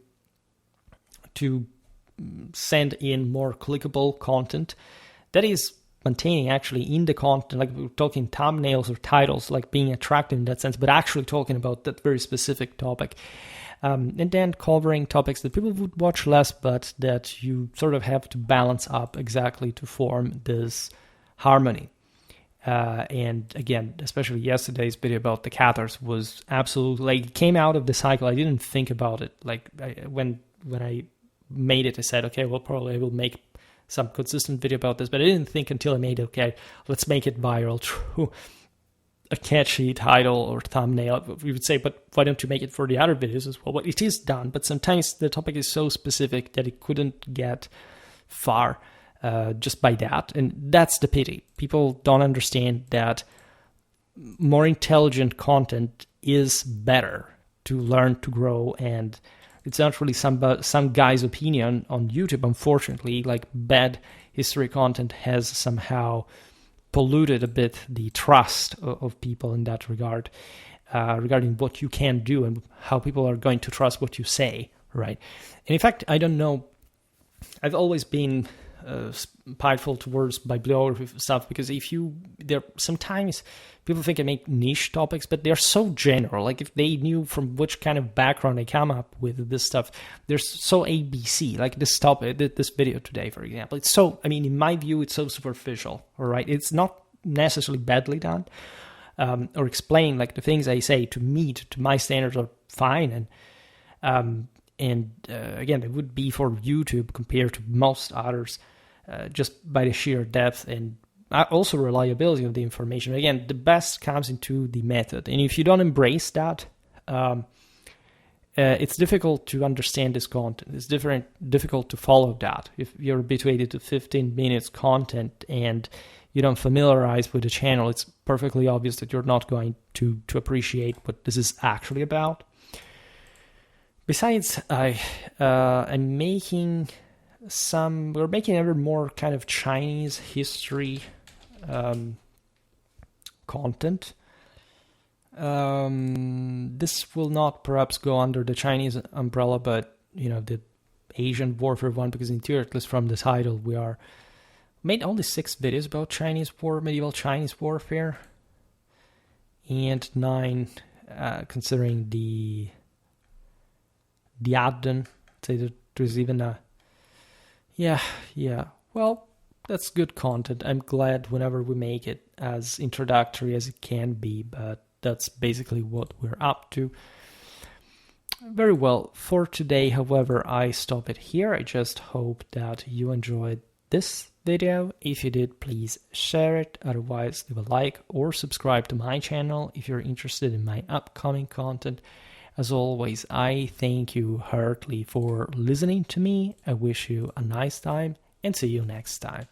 S1: send in more clickable content that is maintaining actually in the content, like we're talking thumbnails or titles, like being attractive in that sense, but actually talking about that very specific topic. And then covering topics that people would watch less, but that you sort of have to balance up exactly to form this harmony. And again, especially yesterday's video about the Cathars was absolutely, like, it came out of the cycle. I didn't think about it. Like, when I made it, I said, okay, well, probably I will make some consistent video about this, but I didn't think until I made it, okay, let's make it viral through a catchy title or thumbnail. We would say, but why don't you make it for the other videos as well? Well, it is done, but sometimes the topic is so specific that it couldn't get far just by that, and that's the pity. People don't understand that more intelligent content is better to learn, to grow, and It's not really some guy's opinion on YouTube, unfortunately. Like, bad history content has somehow polluted a bit the trust of people in that regard, regarding what you can do and how people are going to trust what you say, right? And in fact, I don't know, I've always been spiteful towards bibliography stuff, because there sometimes people think I make niche topics, but they're so general. Like, if they knew from which kind of background I come up with this stuff, they're so ABC. Like this topic, this video today, for example, it's so, I mean, in my view, it's so superficial. All right, it's not necessarily badly done, or explain, like, the things I say to me, to my standards, are fine, and again, it would be for YouTube compared to most others, just by the sheer depth and also reliability of the information. Again, the best comes into the method, and if you don't embrace that, it's difficult to understand this content. It's difficult to follow that. If you're habituated to 15 minutes content and you don't familiarize with the channel, it's perfectly obvious that you're not going to appreciate what this is actually about. Besides, we're making ever more kind of Chinese history content. This will not perhaps go under the Chinese umbrella, but the Asian warfare one, because in theory, at least from the title, we made only 6 videos about medieval Chinese warfare, and 9 considering the Adden. Say that there's even a well, that's good content. I'm glad whenever we make it as introductory as it can be, but that's basically what we're up to. Very well, for today, however, I stop it here. I just hope that you enjoyed this video. If you did, please share it. Otherwise, leave a like or subscribe to my channel if you're interested in my upcoming content. As always, I thank you heartily for listening to me. I wish you a nice time and see you next time.